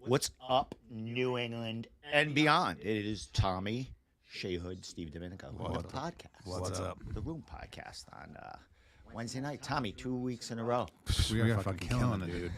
What's up, New England and beyond? It is Tommy Shayhood, Steve Domenico, the podcast. What's up? The Room Podcast on Wednesday night. Tommy, 2 weeks in a row. We are fucking killing it, dude.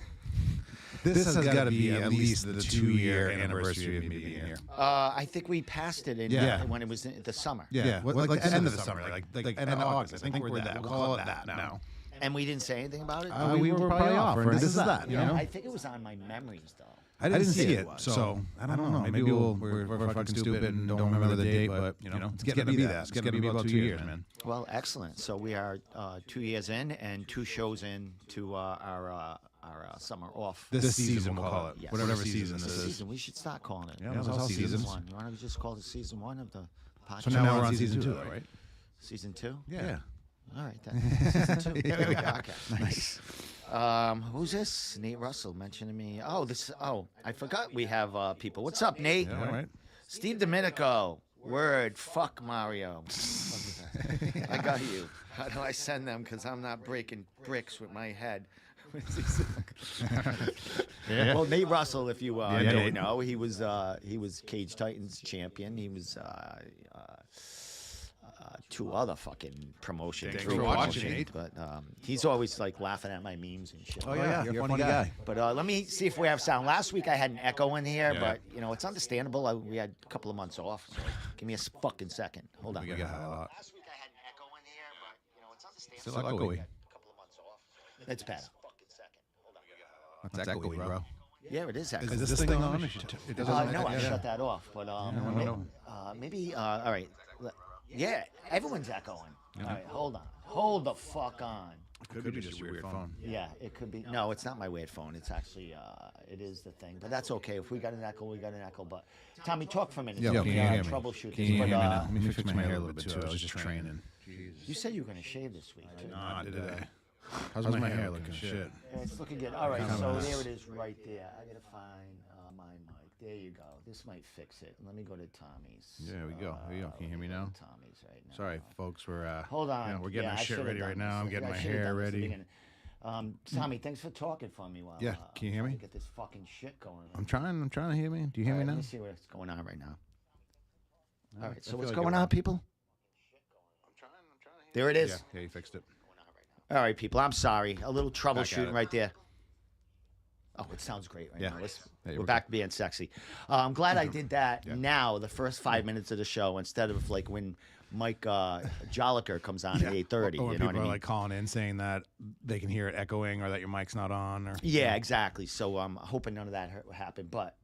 This has got to be at least the 2-year anniversary of me being here. I think we passed it when it was in the summer. Yeah, like the end of the summer, like end of August. I think we're that. We'll call it that now. And we didn't say anything about it? We were probably off, and this is that. You know? I think it was on my memories, though. I didn't see it, so I don't know. Maybe we're fucking stupid and don't remember the date, but you know, it's getting to be that. It's getting to be about 2 years, man. Well, excellent. So we are 2 years in and 2 shows in to our summer off. This season, we'll call it. Yes. Whatever season this is. Season. We should start calling it. Yeah, it's all seasons. One. You want to just call it season 1 of the podcast? So now we're on season 2, though, right? Season 2? Yeah. All right, then. Season 2. There we go. Okay. Nice. Who's this? Nate Russell mentioning me. Oh, I forgot we have people. What's up, Nate? Yeah, all right. Steve Domenico. Word. Fuck Mario. I got you. How do I send them? Because I'm not breaking bricks with my head. Yeah. Well, Nate Russell, if you don't know, he was Cage Titans champion. He was 2 other fucking promotions. Thanks for watching, Nate. But he's always like laughing at my memes and shit. Oh yeah, you're a funny guy. But let me see if we have sound. Last week I had an echo in here, but you know it's understandable. We had a couple of months off. So give me a fucking second. Hold on. Last week I had an echo in here, but you know it's understandable. Still echoey. We had a couple of months off. It's better. That's echoey, bro. Yeah, it is echoey. Is this thing on? No, I shut that off. But maybe. All right. Yeah, everyone's echoing. All right, hold on. Hold the fuck on. Could be just your weird phone. Yeah, it could be. No, it's not my weird phone. It's actually, it is the thing. But that's okay. If we got an echo, we got an echo. But Tommy, talk for a minute. Can you hear me? Troubleshoot Can you hear this. me now? Let me fix my hair a little bit too. I was just training. You said you were going to shave this week, too. No, did I? How's my hair looking? Shit. Yeah, it's looking good. All right, so there it is right there. I got to find my mic. There you go. This might fix it. Let me go to Tommy's. Yeah, we go. There you go. Can you hear me now? Tommy's right now. Sorry, folks. We're hold on. You know, we're getting our shit ready right now. I'm getting my hair hair ready. Tommy, thanks for talking for me while. Yeah, can you hear me? Get this fucking shit going. I'm trying to hear me. Do you hear me now? Let me see what's going on right now. All right. So what's going on, people? I'm trying to hear. There it is. Yeah, you fixed it. All right, people. I'm sorry. A little troubleshooting right there. Oh, it sounds great right now. We're back being sexy. I'm glad I did that now, the first 5 minutes of the show, instead of like when Mike Jolicoeur comes on at 8:30. Or when you know people what I are mean? like calling in saying that they can hear it echoing or that your mic's not on. Or Yeah, exactly. So I'm hoping none of that happened. But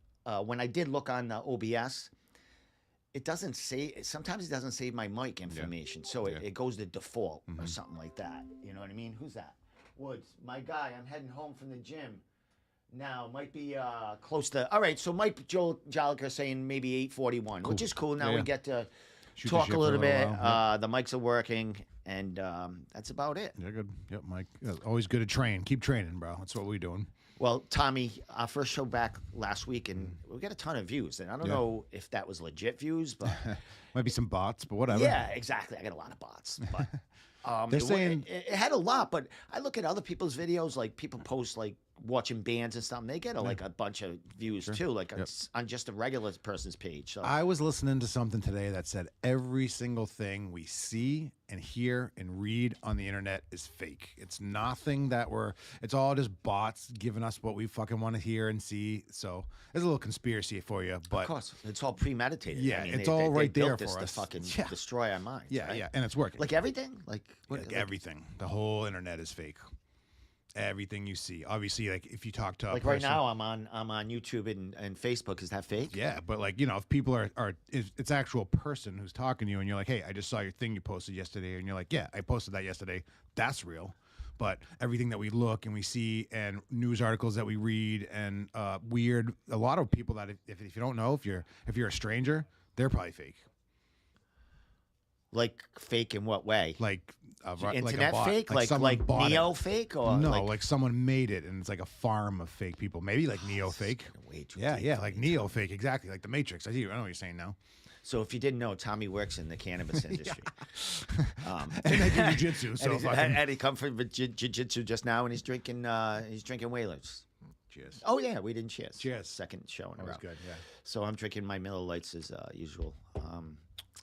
when I did look on OBS, it doesn't say. Sometimes it doesn't save my mic information, so it goes to default or something like that. You know what I mean? Who's that? Woods, my guy. I'm heading home from the gym. Now might be close to. All right, so Mike Jolicoeur saying maybe 8:41, which is cool. Now we get to talk a little bit. The mics are working, and that's about it. Yeah, good. Yep, Mike. Always good to train. Keep training, bro. That's what we're doing. Well, Tommy, our first show back last week, and we got a ton of views. And I don't know if that was legit views, but might be some bots, but whatever. Yeah, exactly. I got a lot of bots, but they're saying it had a lot. But I look at other people's videos, like people post like watching bands and stuff, and they get like a bunch of views too, like on just a regular person's page. So I was listening to something today that said every single thing we see and hear and read on the internet is fake. It's nothing that it's all just bots giving us what we fucking want to hear and see. So there's a little conspiracy for you, but of course it's all premeditated. Yeah, I mean, it's all right there for us to fucking destroy our minds. Yeah, right? yeah, and it's working. Like everything, like everything. The whole internet is fake. Everything you see, obviously, like if you talk to like right now, I'm on YouTube and Facebook. Is that fake? Yeah, but like if people it's actual person who's talking to you, and you're like, hey, I just saw your thing you posted yesterday, and you're like, yeah, I posted that yesterday. That's real. But everything that we look and we see, and news articles that we read, and a lot of people that if you don't know, if you're a stranger, they're probably fake. Like fake in what way? Like internet like fake, like Neo fake, or no, like someone made it and it's like a farm of fake people. Maybe like Neo fake. Way too yeah, like Neo fake, exactly, like the Matrix. I know what you're saying now. So if you didn't know, Tommy works in the cannabis industry. And I do jiu-jitsu, so and he come from jiu-jitsu just now, and he's drinking Whalers. Cheers. Oh yeah, we didn't cheers. Cheers. Second show in a row. That was good, yeah. So I'm drinking my Miller Lights as usual.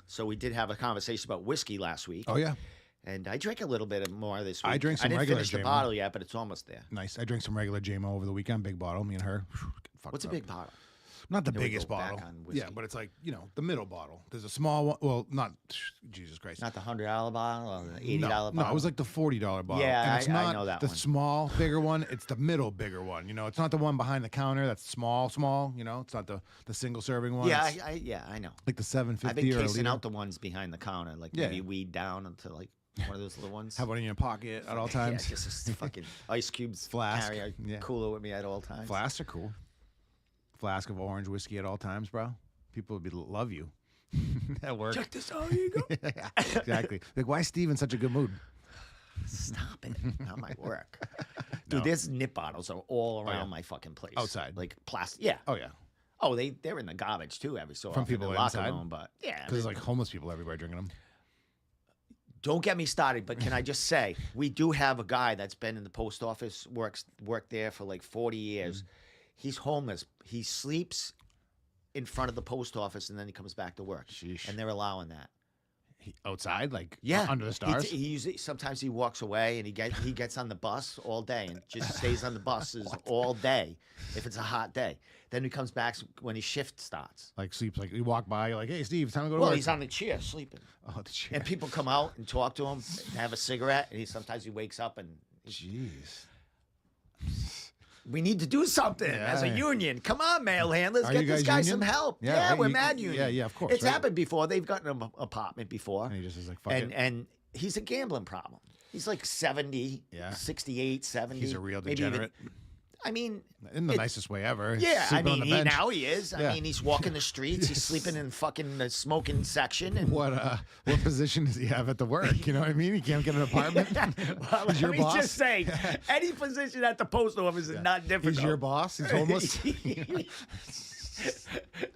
So we did have a conversation about whiskey last week. Oh, yeah. And I drank a little bit more this week. I drank some I didn't regular finish the JMO. bottle yet, but it's almost there. Nice. I drank some regular JMO over the weekend, big bottle, me and her. What's a big bottle? Not the Then we biggest go back bottle. on whiskey. Yeah, but it's like, the middle bottle. There's a small one. Well, not, Jesus Christ. Not the $100 bottle or the $80 bottle? No, it was like the $40 bottle. Yeah, and it's I not know that the one. small, bigger one. It's the middle, bigger one. It's not the one behind the counter that's small. It's not the single serving one. Yeah, It's I know. like the 750 I've been or a casing liter. out the ones behind the counter, like Yeah. maybe weed down into like one of those little ones. Have one in your pocket at all times. Yeah, just a fucking ice cubes. Flask, Carry a yeah. cooler with me at all times. Flasks are cool. Flask of orange whiskey at all times, bro. People would love you at work. Check this out. Here you go. Yeah, exactly. Like, why is Steve in such a good mood? Stop it. Not my work. Dude, there's nip bottles are all around my fucking place. Outside. Like plastic. Yeah. Oh, yeah. Oh, they're in the garbage too every so From often. people in the locker inside? room, but yeah. Because there's like homeless people everywhere drinking them. Don't get me started, but can I just say, we do have a guy that's been in the post office, worked there for like 40 years. He's homeless. He sleeps in front of the post office, and then he comes back to work. Sheesh. And they're allowing that. Outside, like Yeah, under the stars. He usually sometimes he walks away and he gets on the bus all day and just stays on the buses all day if it's a hot day. Then he comes back when his shift starts. Like sleeps. Like you walk by, you're like, "Hey, Steve, time to go to Well, work." he's on the chair sleeping, Oh, the chair. and people come out and talk to him, and have a cigarette, and sometimes he wakes up and Jeez. we need to do something as a Yeah. union. Come on, mail handlers, Are get you this guys guy union? some help. Yeah, Yeah, right, we're you- mad union. yeah, of course, It's right. happened before. They've gotten an apartment before, And he just is like, "Fuck it." and he's a gambling problem. He's like 70, Yeah. 68, 70. He's a real maybe even- degenerate. I mean, In the nicest way ever. yeah, I Sleeping on mean, the bench. now he is. Yeah. I mean, he's walking the streets. He's sleeping in fucking the smoking section. And What position does he have at the work? You know what I mean? He can't get an apartment. well, He's your let me boss? just say, any position at the post office is not difficult. He's your boss. He's homeless.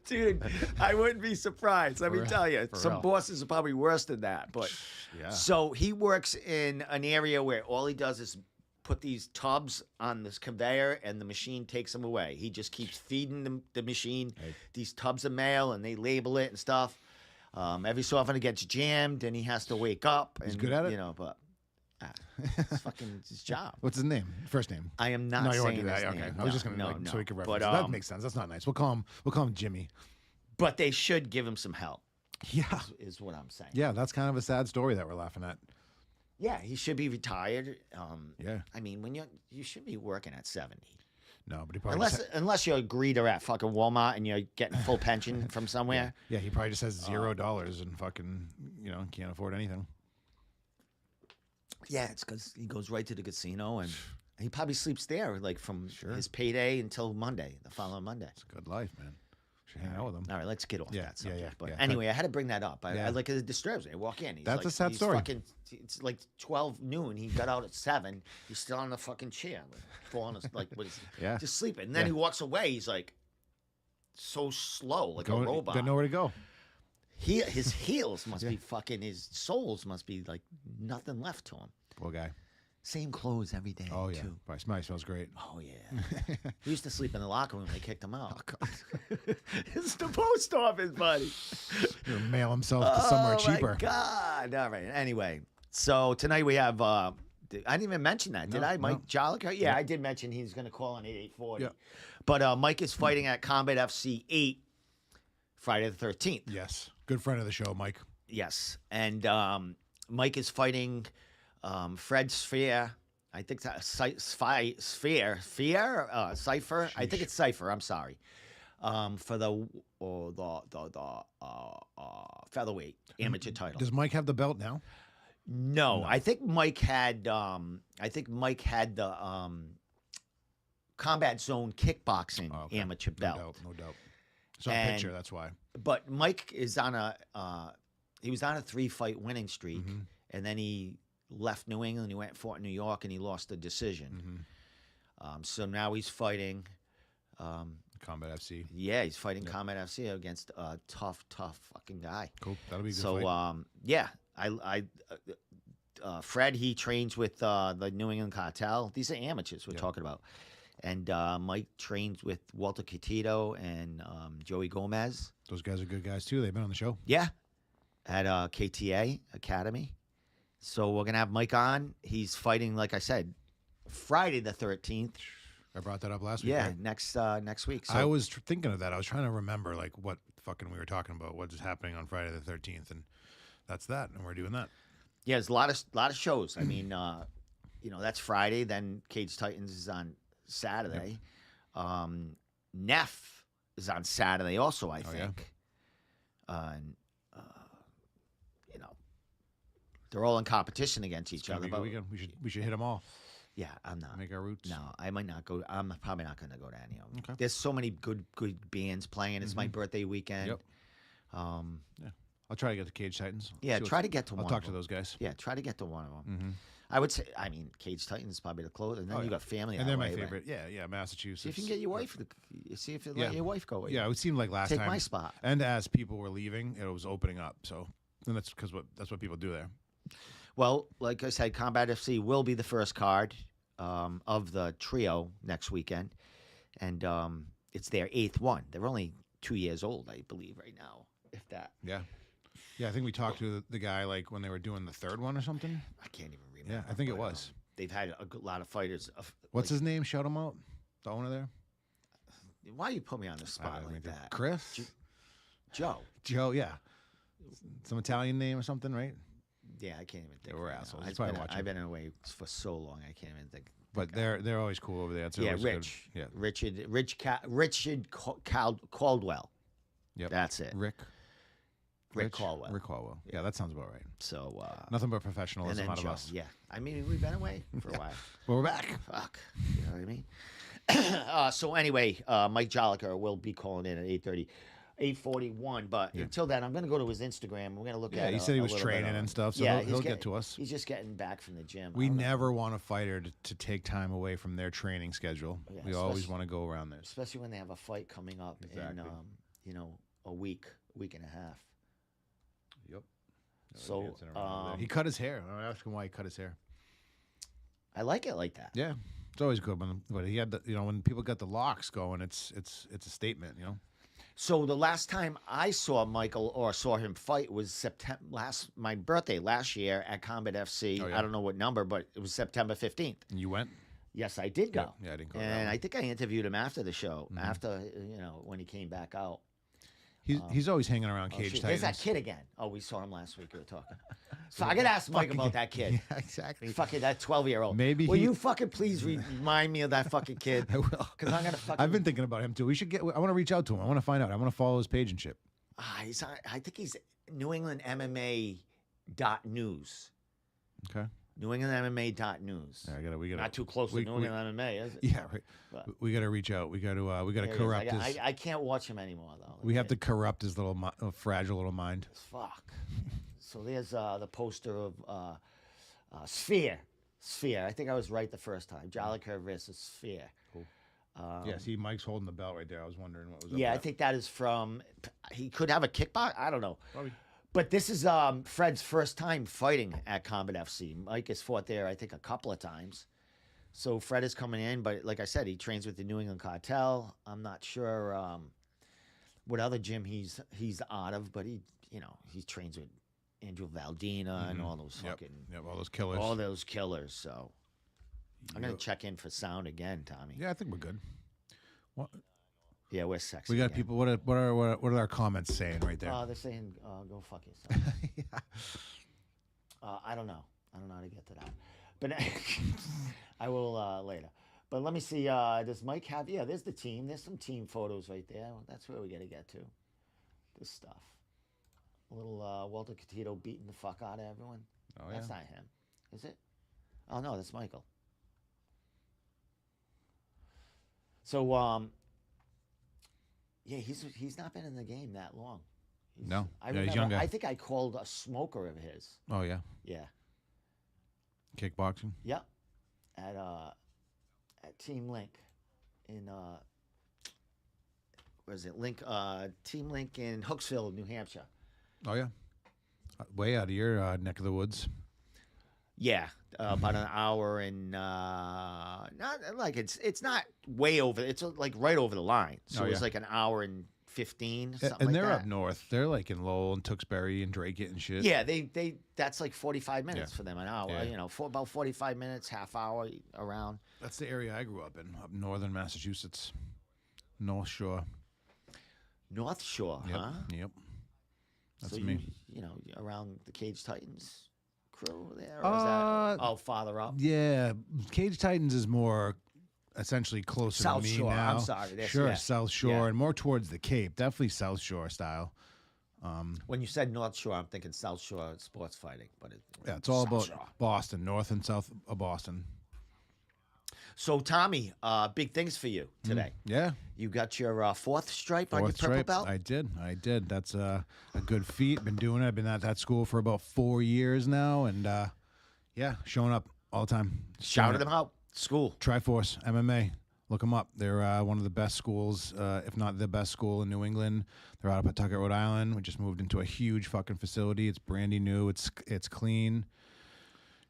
Dude, I wouldn't be surprised. Let me For- tell you, for some real. bosses are probably worse than that. But Yeah. so he works in an area where all he does is put these tubs on this conveyor, and the machine takes them away. He just keeps feeding the machine these tubs of mail, and they label it and stuff. Every so often it gets jammed, and he has to wake up. And, He's good at it? you know. But it's fucking his job. What's his name? First name. I am not No, you won't saying do that. his Okay. name. I was just gonna no, so we could But, reference. That makes sense. That's not nice. We'll call him Jimmy. But they should give him some help. Yeah. Is what I'm saying. Yeah, that's kind of a sad story that we're laughing at. Yeah, he should be retired. Yeah. I mean, when you should be working at 70. No, but he probably Unless you're a greeter at fucking Walmart and you're getting full pension from somewhere. yeah, he probably just has $0 and fucking can't afford anything. Yeah, it's because he goes right to the casino and he probably sleeps there like from Sure. his payday until Monday, the following Monday. It's a good life, man. Should hang out with him. All right, let's get off Yeah, that subject. yeah, But yeah. anyway, I had to bring that up. I Yeah. like it disturbs me. I walk in. He's That's like, a sad he's story. Fucking, it's like 12 noon. He got out at 7. He's still on the fucking chair, like, falling, like what is, Yeah. just sleeping. And then Yeah. he walks away. He's like so slow, like a robot. Got nowhere to go. His heels must be fucking. His soles must be like nothing left to him. Poor guy. Same clothes every day. Oh yeah. Too. Probably smells great. Oh yeah. He used to sleep in the locker room. They kicked him out. Oh, God. It's the post office, buddy. He'll mail himself to somewhere cheaper. Oh my God! All right. Anyway, so tonight we have. I didn't even mention that, did No, I? Mike no. Jolicoeur? Yeah, I did mention he's going to call on 8840. Yeah. But Mike is fighting at Combat FC 8, Friday the 13th. Yes. Good friend of the show, Mike. Yes, and Mike is fighting Fred Sphere. I think that's Sphere, Cipher. I think it's Cipher. I'm sorry. For the featherweight amateur title. Does Mike have the belt now? No, I think Mike had. I think Mike had the Combat Zone kickboxing Oh, okay. amateur belt. No doubt. It's on a And- picture, that's why. But Mike is on a. He was on a 3-fight winning streak, Mm-hmm. and then he left New England. He went and fought in New York, and he lost the decision. Mm-hmm. So now he's fighting. Combat FC. Yeah, he's fighting Combat FC against a tough fucking guy. Cool. That'll be a good So, fight. yeah, Fred, he trains with the New England Cartel. These are amateurs we're talking about. And Mike trains with Walter Catito and Joey Gomez. Those guys are good guys too. They've been on the show. Yeah, at KTA Academy. So we're gonna have Mike on. He's fighting, like I said, Friday the 13th. I brought that up last week. Yeah, right? next week. So I was thinking of that. I was trying to remember like what fucking we were talking about. What is happening on Friday the 13th, and that's that. And we're doing that. yeah, there's a lot of shows. I mean, that's Friday. Then Cage Titans is on Saturday. Neff is on Saturday also, I think. And they're all in competition against each other. But weekend. We should hit them all. yeah, I'm not. Make our roots. No, I might not go. I'm probably not going to go to any of them. Okay. There's so many good bands playing. It's my birthday weekend. Yep. Yeah. I'll try to get to Cage Titans. Yeah, See try to get to one. I'll talk of to them. those guys. Yeah, try to get to one of them. Mm-hmm. I would say, Cage Titans is probably the closest. And then you got family. And that they're my way, right? favorite. Yeah, Massachusetts. See if you can get your wife. See if you let your wife go with you. Yeah, it seemed like last Take time. my spot. And as people were leaving, it was opening up. So, and that's because that's what people do there. Well, like I said, Combat FC will be the first card of the trio next weekend, and it's their 8th one. They're only 2 years old, I believe, right now, if that. Yeah. Yeah, I think we talked to the guy like when they were doing the 3rd one or something. I can't even remember. Yeah, I think it was. They've had a lot of fighters. What's his name? Shout him out. The owner there. Why you put me on the spot like that? Chris. Joe. Joe. Yeah. Some Italian name or something, right? Yeah, I can't even think. We're right assholes. now. He's probably watching. I've been away for so long, I can't even think. But they're always cool over there. It's always Rich. Good. Yeah. Richard Caldwell. Yep. That's it. Rick Caldwell. Rick Caldwell. Yeah, that sounds about right. So nothing but professionalism out of Joe. us. Yeah, I mean we've been away for a while. But we're back. Fuck, you know what I mean? So anyway, Mike Jolicoeur will be calling in at 8:30. 8:41, but until then, I'm going to go to his Instagram. We're going to look at. Yeah, he said he was training and stuff, so he'll get to us. He's just getting back from the gym. We never want a fighter to take time away from their training schedule. Yeah, we always want to go around there. Especially when they have a fight coming up in, a week and a half. Yep. So he cut his hair. I asked him why he cut his hair. I like it like that. Yeah, it's always good when he had when people got the locks going. It's a statement, So the last time I saw Michael or saw him fight was my birthday last year at Combat FC. Oh, yeah. I don't know what number, but it was September 15th. And you went? Yes, I did go. Yeah, I didn't go. And I think I interviewed him after the show, after when he came back out. He's always hanging around Cage Titans. There's that kid again. Oh, we saw him last week. We were talking. So I got to ask Mike about that kid. Yeah, exactly. Fucking that 12-year-old. Maybe will you fucking please remind me of that fucking kid? I will. Because I'm gonna fucking. I've been thinking about him too. I want to reach out to him. I want to find out. I want to follow his page and shit. He's on, I think he's New England MMA.news. Okay. New England MMA.news. Yeah, we gotta. Not too close to New England MMA, is it? Yeah, right. But, we got to reach out. We got to corrupt his. I can't watch him anymore though. We have to corrupt his little fragile little mind. Fuck. So there's the poster of Sphere. Sphere. I think I was right the first time. Jolicoeur versus Sphere. Cool. Yeah, see, Mike's holding the belt right there. I was wondering what was up Yeah, with I think that is from. He could have a kickbox. I don't know. Probably. But this is Fred's first time fighting at Combat FC. Mike has fought there, I think, a couple of times. So Fred is coming in, but like I said, he trains with the New England Cartel. I'm not sure what other gym he's out of, but he trains with Andrew Valdina and all those fucking all those killers. All those killers. So I'm gonna check in for sound again, Tommy. Yeah, I think we're good. What? Yeah, we're sexy. We got again. people. What are our comments saying right there? They're saying, "Go fuck yourself." Yeah. I don't know. I don't know how to get to that, but I will later. But let me see. Does Mike have? Yeah, there's the team. There's some team photos right there. That's where we got to get to. This stuff. A little Walter Catito beating the fuck out of everyone. Oh, That's not him, is it? Oh no, that's Michael. So yeah, he's not been in the game that long. No, I remember, he's young guy. I think I called a smoker of his. Oh yeah. Yeah. Kickboxing. Yep. At Team Link in was it Team Link in Hooksville, New Hampshire. Oh yeah, way out of your neck of the woods. Yeah, about an hour and not like it's not way over. It's like right over the line. So it's like an hour and 15. Something And like they're that. up north. They're like in Lowell and Tewksbury and Drake and shit. Yeah, they that's like 45 minutes for them, an hour. Yeah. You know, for about 45 minutes, half hour around. That's the area I grew up in, up northern Massachusetts, North Shore. North Shore, Yep. huh? Yep. That's So me. you know, around the Cage Titans crew there, or is that farther up? Yeah, Cage Titans is more essentially closer South to me Shore. now. I'm sorry. Sure, South Shore Yeah. and more towards the Cape. Definitely South Shore style. When you said North Shore, I'm thinking South Shore sports fighting, but It's all South about Shore. Boston, north and south of Boston. So Tommy, big things for you today. Yeah, You got your fourth stripe on your fourth purple stripe. belt. I did. That's a good feat. Been doing it. I've been at that school for about 4 years now, and yeah, showing up all the time. Shouted them out. School. Triforce MMA. Look them up. They're one of the best schools, if not the best school in New England. They're out of Pawtucket, Rhode Island. We just moved into a huge fucking facility. It's brandy new. It's clean.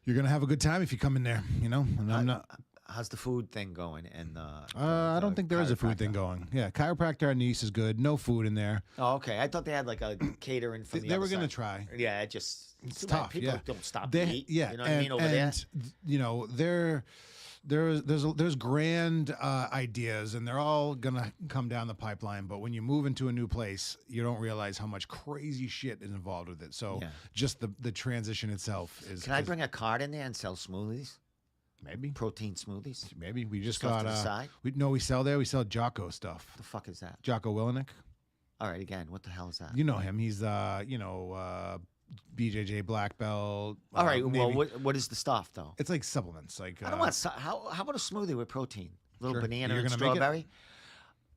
You're gonna have a good time if you come in there. You know, and I'm not. How's the food thing going? And I don't think there is a food thing chiropractor? going. Yeah, chiropractor at Nice is good. No food in there. Oh, okay. I thought they had like a catering from the They other were gonna side. try. Yeah, it's It's too bad tough. People Yeah, don't stop to eat. Yeah, You know what I mean over there. You know, there's grand ideas, and they're all gonna come down the pipeline. But when you move into a new place, you don't realize how much crazy shit is involved with it. So Yeah. just the transition itself is. Can I bring a cart in there and sell smoothies? maybe? Protein smoothies? Maybe we just Stuff got. to the side? We sell there. We sell Jocko stuff. The fuck is that? Jocko Willenick. All right, again, what the hell is that? You know him. He's BJJ black belt. All right, well, Navy- what is the stuff though? It's like supplements. Like I don't want. How about a smoothie with protein? A little Sure. banana You're and gonna make it? strawberry.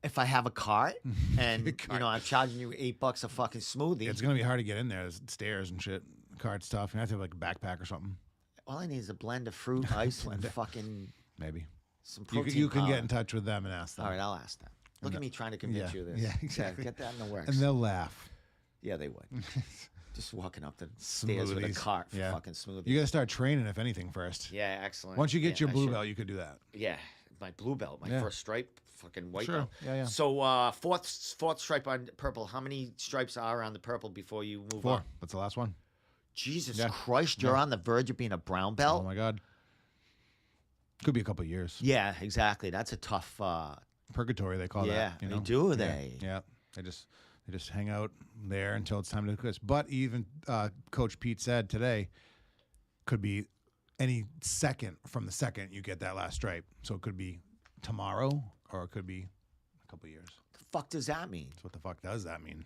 If I have a cart and Cart. you know I'm charging you $8 a fucking smoothie, It's gonna be hard to get in there. There's stairs and shit, card stuff. You have to have like a backpack or something. all I need is a blend of fruit, ice, and fucking Maybe some you protein. can get powder. in touch with them and ask them. All right, I'll ask them. Look at me trying to convince Yeah. you of this. Yeah, exactly. Get that in the works. And they'll laugh. Yeah, they would. Just walking up the stairs with a Smoothies. cart for Yeah. fucking smoothies. You got to start training, if anything, first. Yeah, excellent. Once you get Yeah, your I blue should- belt, you could do that. Yeah, my blue belt, my Yeah. first stripe, fucking white Sure. belt. Yeah. So fourth stripe on purple. How many stripes are on the purple before you move 4. on? That's the last one. Jesus Yeah. Christ, you're on the verge of being a brown Oh belt. my God. Could be a couple of years. Yeah, exactly. That's a tough. Purgatory, they call Yeah, that. You they know? do, Yeah. they? Yeah. They just hang out there until it's time to quit. But even Coach Pete said today, could be any second from the second you get that last stripe. So it could be tomorrow or it could be a couple of years. The fuck does that mean? So what the fuck does that mean?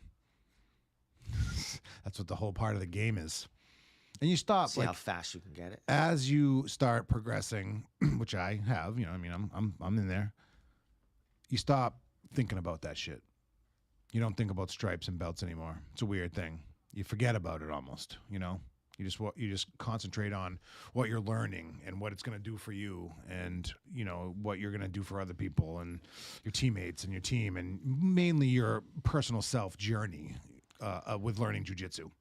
That's what the whole part of the game is. And you stop See like how fast you can get it. as you start progressing, which I have, you know, I mean, I'm in there. You stop thinking about that shit. You don't think about stripes and belts anymore. It's a weird thing. You forget about it almost, you know? You just concentrate on what you're learning and what it's going to do for you and, you know, what you're going to do for other people and your teammates and your team and mainly your personal self journey with learning jiu-jitsu.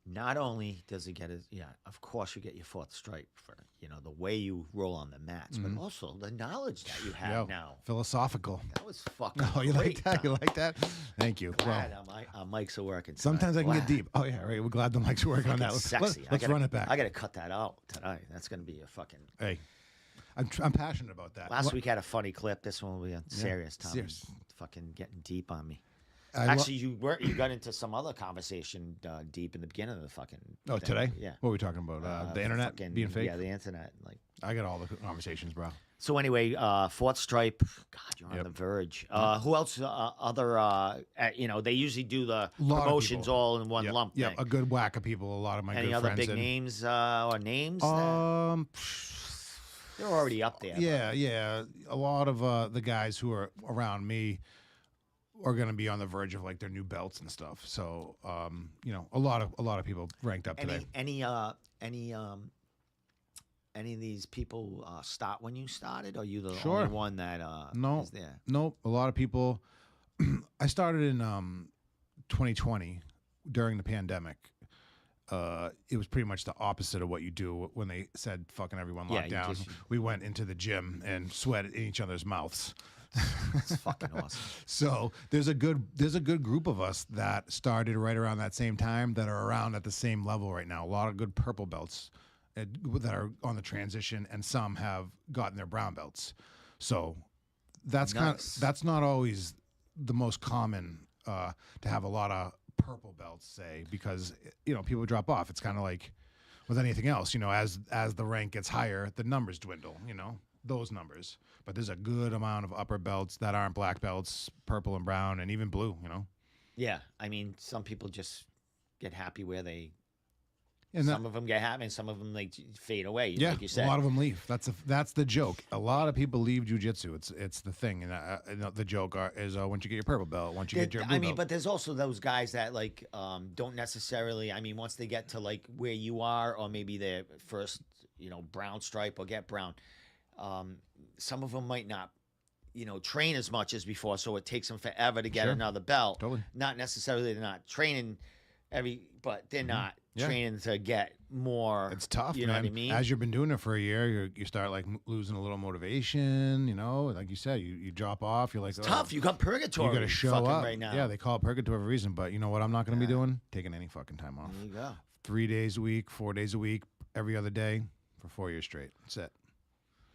Not only does he get his, of course you get your fourth stripe for, you know, the way you roll on the mats, but also the knowledge that you have Yo, now. philosophical. That was fucking Oh, you great. like that? You like that? Thank you. Glad Well, our mics are working. sometimes I can get Glad. deep. Oh, yeah, right. We're glad the mics are working on that. Fucking Let's, sexy. let's run it back. I got to cut that out tonight. That's going to be a fucking. Hey, I'm passionate about that. Last week had a funny clip. This one will be a serious time. serious. Fucking getting deep on me. I lo- Actually, you got into some other conversation deep in the beginning of the fucking. Oh, thing. today? Yeah. What are we talking about? The internet fucking- being fake? Yeah, the internet. Like. I got all the conversations, bro. So anyway, fourth stripe. God, you're on Yep. the verge. Who else? You know, they usually do the Lot of promotions people. all in one Yep, lump yep, thing. a good whack of people. A lot of my Any good other friends. big and- names or names? They're already up there. Yeah. A lot of the guys who are around me are going to be on the verge of like their new belts and stuff. So, you know, a lot of people ranked up today. Any of these people start when you started, or you the Sure. only one that No. is there? Nope. A lot of people I started in 2020 during the pandemic. It was pretty much the opposite of what you do when they said fucking everyone locked down. We went into the gym and sweated in each other's mouths. It's fucking awesome. So there's a good group of us that started right around that same time that are around at the same level right now. A lot of good purple belts that are on the transition, and some have gotten their brown belts. So that's that's not always the most common to have a lot of purple belts, say, because people drop off. It's kind of like with anything else, as the rank gets higher, the numbers dwindle, those numbers. But there's a good amount of upper belts that aren't black belts, purple and brown, and even blue, Yeah, I mean, some people just get happy where they. Some of them get happy, and some of them fade away. Yeah, like you said. A lot of them leave. That's the joke. A lot of people leave jiu-jitsu. It's the thing, and the joke is once you get your purple belt, once you get your blue belt. But there's also those guys that don't necessarily. I mean, once they get to where you are, or maybe their first brown stripe or get brown, some of them might not train as much as before, so it takes them forever to get another belt. Totally. Not necessarily they're not training but they're not training to get more. It's tough, you man. know what I mean? As you've been doing it for a year, you start losing a little motivation, like you said, you drop off, you're like, it's tough. You got purgatory. You got to show up right now. Yeah, they call it purgatory for a reason, but you know what I'm not going to be doing? Taking any fucking time off. There you go. 3 days a week, 4 days a week, every other day for 4 years straight. That's it.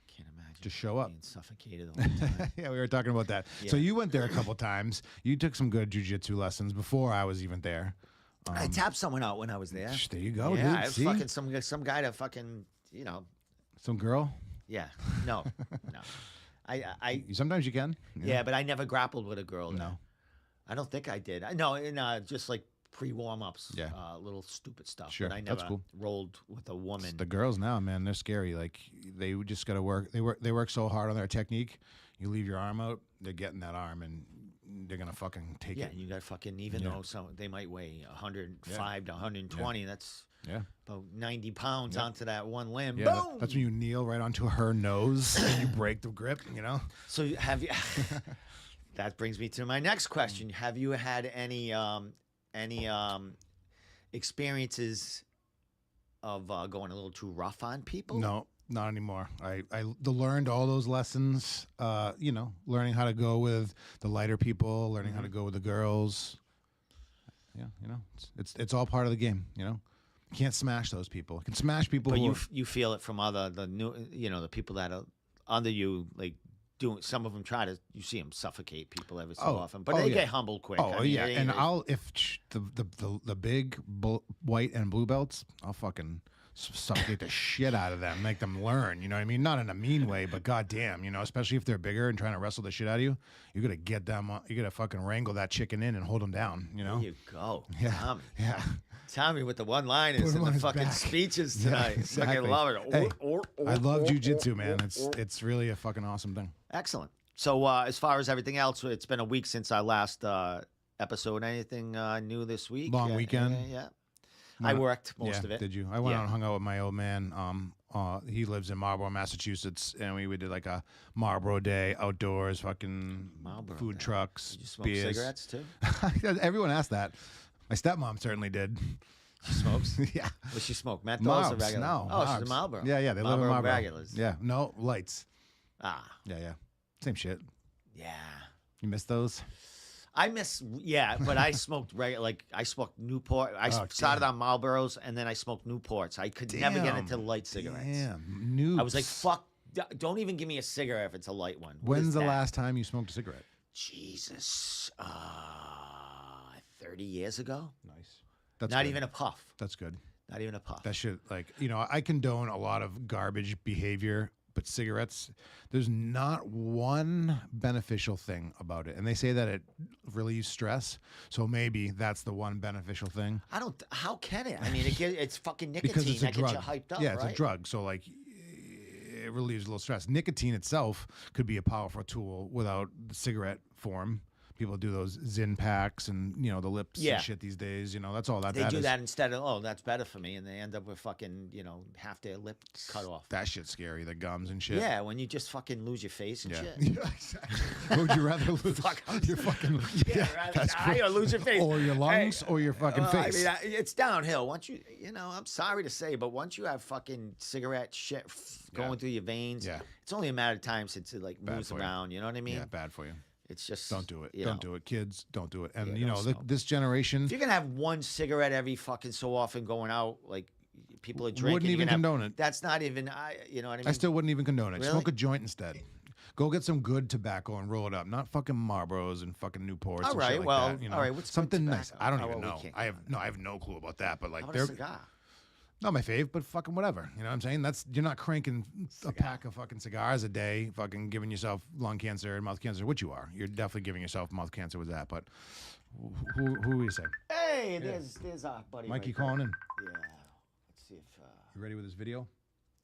Can't imagine. Just show up. Being suffocated all the time. Yeah, we were talking about that. Yeah. So you went there a couple times. You took some good jiu-jitsu lessons before I was even there. I tapped someone out when I was there. There you go, yeah, dude. I was See? fucking some guy to fucking Some girl? Yeah, no. Sometimes you can. Yeah, but I never grappled with a girl. No, I don't think I did. No, just pre-warm-ups. Yeah, little stupid stuff. Sure, but I never that's cool. rolled with a woman. It's the girls now, man, they're scary. They just got to work. They work so hard on their technique. You leave your arm out, they're getting that arm and they're gonna fucking take it. Yeah, you got fucking though they might weigh 105 to 120. That's about 90 pounds onto that one limb. Yeah, Boom! that's when you kneel right onto her nose and you break the grip. So have you? That brings me to my next question. Have you had any experiences of going a little too rough on people? No, not anymore. I learned all those lessons. Learning how to go with the lighter people, learning how to go with the girls. Yeah, it's all part of the game. You can't smash those people. You can smash people. But you feel it from the people that are under you, doing. Some of them you see them suffocate people every so often, but they get humbled quick. Oh, yeah, and if the big white and blue belts, I'll fucking suffocate the shit out of them, make them learn. You know what I mean? Not in a mean way, but goddamn, especially if they're bigger and trying to wrestle the shit out of you, you gotta get them. You gotta fucking wrangle that chicken in and hold them down. There you go. Yeah. Tommy. Yeah. Tommy with the one-liners and the fucking speeches tonight. Yeah, exactly. I love it. Hey, I love jiu-jitsu, man. It's really a fucking awesome thing. Excellent. So as far as everything else, it's been a week since our last episode. Anything new this week? Long weekend. Yeah. I worked most of it. Did you? I went out and hung out with my old man. He lives in Marlborough, Massachusetts, and we did a Marlborough Day outdoors, fucking Marlboro food Day. trucks, Did you smoke beers. cigarettes too? Everyone asked that. My stepmom certainly did. She smokes? Yeah. What she smoke? Menthols or Marbs, regular? no. Oh, Marbs. she's a Marlboro. Yeah, they live in Marlboro. Regulars. Yeah, no, lights. Ah. Yeah. Same shit. Yeah. You miss those? But I smoked I smoked Newport. I started on Marlboros and then I smoked Newports. I could never get into light cigarettes. Damn, I was like, fuck, don't even give me a cigarette if it's a light one. When's the last time you smoked a cigarette? Jesus. 30 years ago? Nice. That's Not good. even a puff. That's good. Not even a puff. That shit, I condone a lot of garbage behavior, but cigarettes, there's not one beneficial thing about it. And they say that it relieves stress. So maybe that's the one beneficial thing. How can it? I mean, it's fucking nicotine because it's a that drug. gets you hyped up, Yeah, right? it's a drug. So it relieves a little stress. Nicotine itself could be a powerful tool without the cigarette form People do those Zyn packs and the lips Yeah. and shit these days. That's all that They that do is. that instead of, that's better for me, and they end up with fucking, half their lip cut off. That shit's scary. The gums and shit. Yeah, when you just fucking lose your face and shit. Yeah, exactly. Would you rather lose your fucking rather that's die or lose your face. or your lungs or your fucking face? I mean, it's downhill. Once I'm sorry to say, but once you have fucking cigarette shit going through your veins, it's only a matter of time since it like moves around. You know what I mean? Yeah, bad for you. It's just Don't do it. Don't do it, kids. Don't do it. And this generation, if you're gonna have one cigarette every fucking so often going out, like people are drinking, wouldn't even condone it. That's not even. You know what I mean? I still wouldn't even condone it. Really? Smoke a joint instead. Go get some good tobacco and roll it up, not fucking Marlboros and fucking Newports. All and right, shit like well, that, all right. What's something good nice? tobacco? I don't Oh, even well, know. we can't I have no clue about that. But like, How about they're a cigar? not my fave, but fucking whatever. You know what I'm saying? You're not cranking a pack of fucking cigars a day, fucking giving yourself lung cancer and mouth cancer, which you are. You're definitely giving yourself mouth cancer with that. But who are you saying? Hey, there's our buddy. Mikey right calling in. there. Yeah. Let's see if. You ready with this video?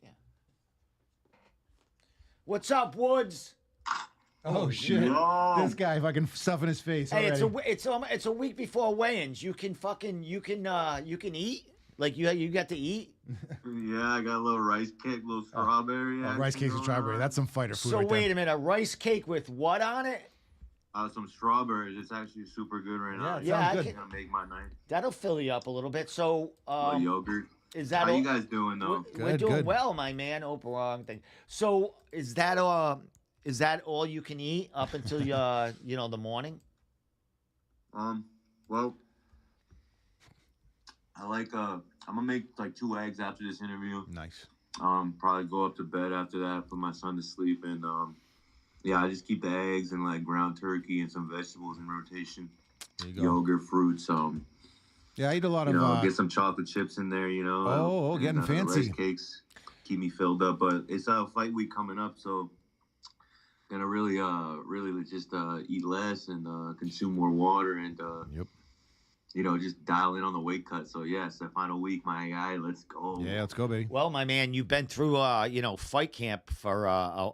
Yeah. What's up, Woods? Oh shit! No. This guy fucking stuffing his face. Hey, already. it's a week before weigh-ins. You can eat. Like you got to eat. Yeah, I got a little rice cake, little strawberry. Rice cakes and strawberry. That's some fighter food. So right wait there. a minute, a rice cake with what on it? Some strawberries. It's actually super good right now. Yeah, Yeah, sounds I good. Gonna make my night. That'll fill you up a little bit. So Little yogurt. is that How all? you guys doing though? We're Good, doing good. well, my man. Oprah wrong thing. So is that all you can eat up until the morning? Well, I like I'm gonna make like 2 eggs after this interview. Nice. Probably go up to bed after that, put my son to sleep, and yeah, I just keep the eggs and like ground turkey and some vegetables in rotation. There you go. Yogurt, fruits, Yeah, I eat a lot you of. know, get some chocolate chips in there, Oh, and, getting fancy. Rice cakes keep me filled up, but it's a fight week coming up, so gonna really just eat less and consume more water and Yep. just dial in on the weight cut. So yes, the final week, my guy, let's go. Yeah, let's go, baby. Well, my man, you've been through fight camp for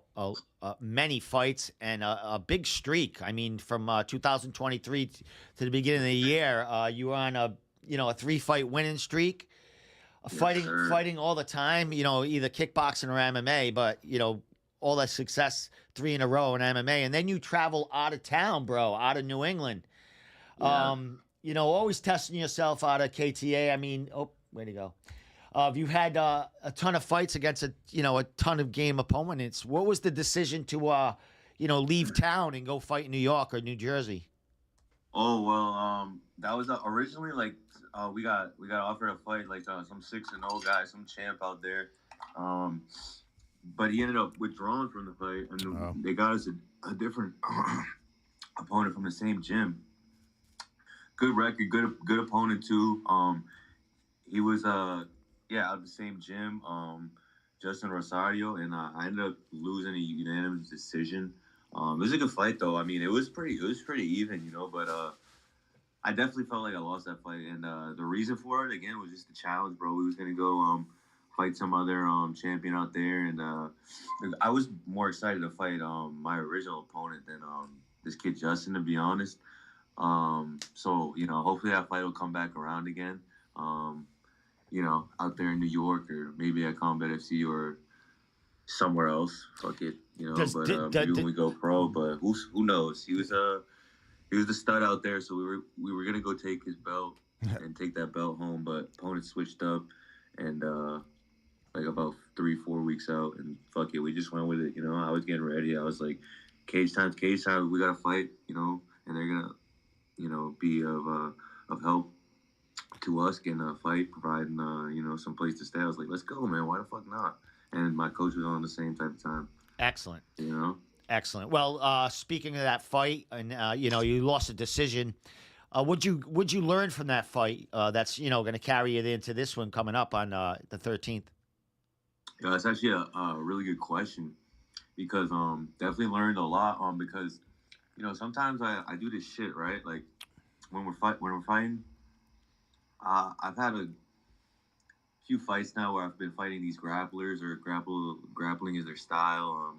many fights and a big streak. I mean, from 2023 to the beginning of the year, you were on a 3-fight winning streak, sir. fighting all the time. Either kickboxing or MMA, but all that success 3 in a row in MMA, and then you travel out of town, bro, out of New England. Yeah. Always testing yourself out of KTA. I mean, where'd he go? You've had a ton of fights against a ton of game opponents. What was the decision to leave town and go fight in New York or New Jersey? Oh well, that was originally like we got offered a fight like some 6-0 guy, some champ out there, but he ended up withdrawing from the fight, and they got us a different opponent from the same gym. Good record, good opponent too. He was out of the same gym, Justin Rosario, and I ended up losing a unanimous decision. It was a good fight though. I mean, it was pretty even, but I definitely felt like I lost that fight, and the reason for it again was just the challenge, bro. We was gonna go fight some other champion out there, and I was more excited to fight my original opponent than this kid Justin, to be honest. So hopefully that fight will come back around again. Out there in New York or maybe at Combat FC or somewhere else. Fuck it, maybe when we go pro. But who knows? He was the stud out there, so we were gonna go take his belt and take that belt home, but opponent switched up, and like about 3-4 weeks out, and fuck it, we just went with it. I was getting ready. I was like, cage time, we gotta fight, and they're gonna, be of help to us getting a fight, providing some place to stay. I was like, let's go, man. Why the fuck not? And my coach was on the same type of time. Excellent. Excellent. Well, speaking of that fight, and you lost a decision. Would you learn from that fight? That's going to carry it into this one coming up on the 13th. Yeah, it's actually a really good question, because definitely learned a lot because sometimes I do this shit, right? Like when we're fighting, I've had a few fights now where I've been fighting these grapplers, or grappling is their style.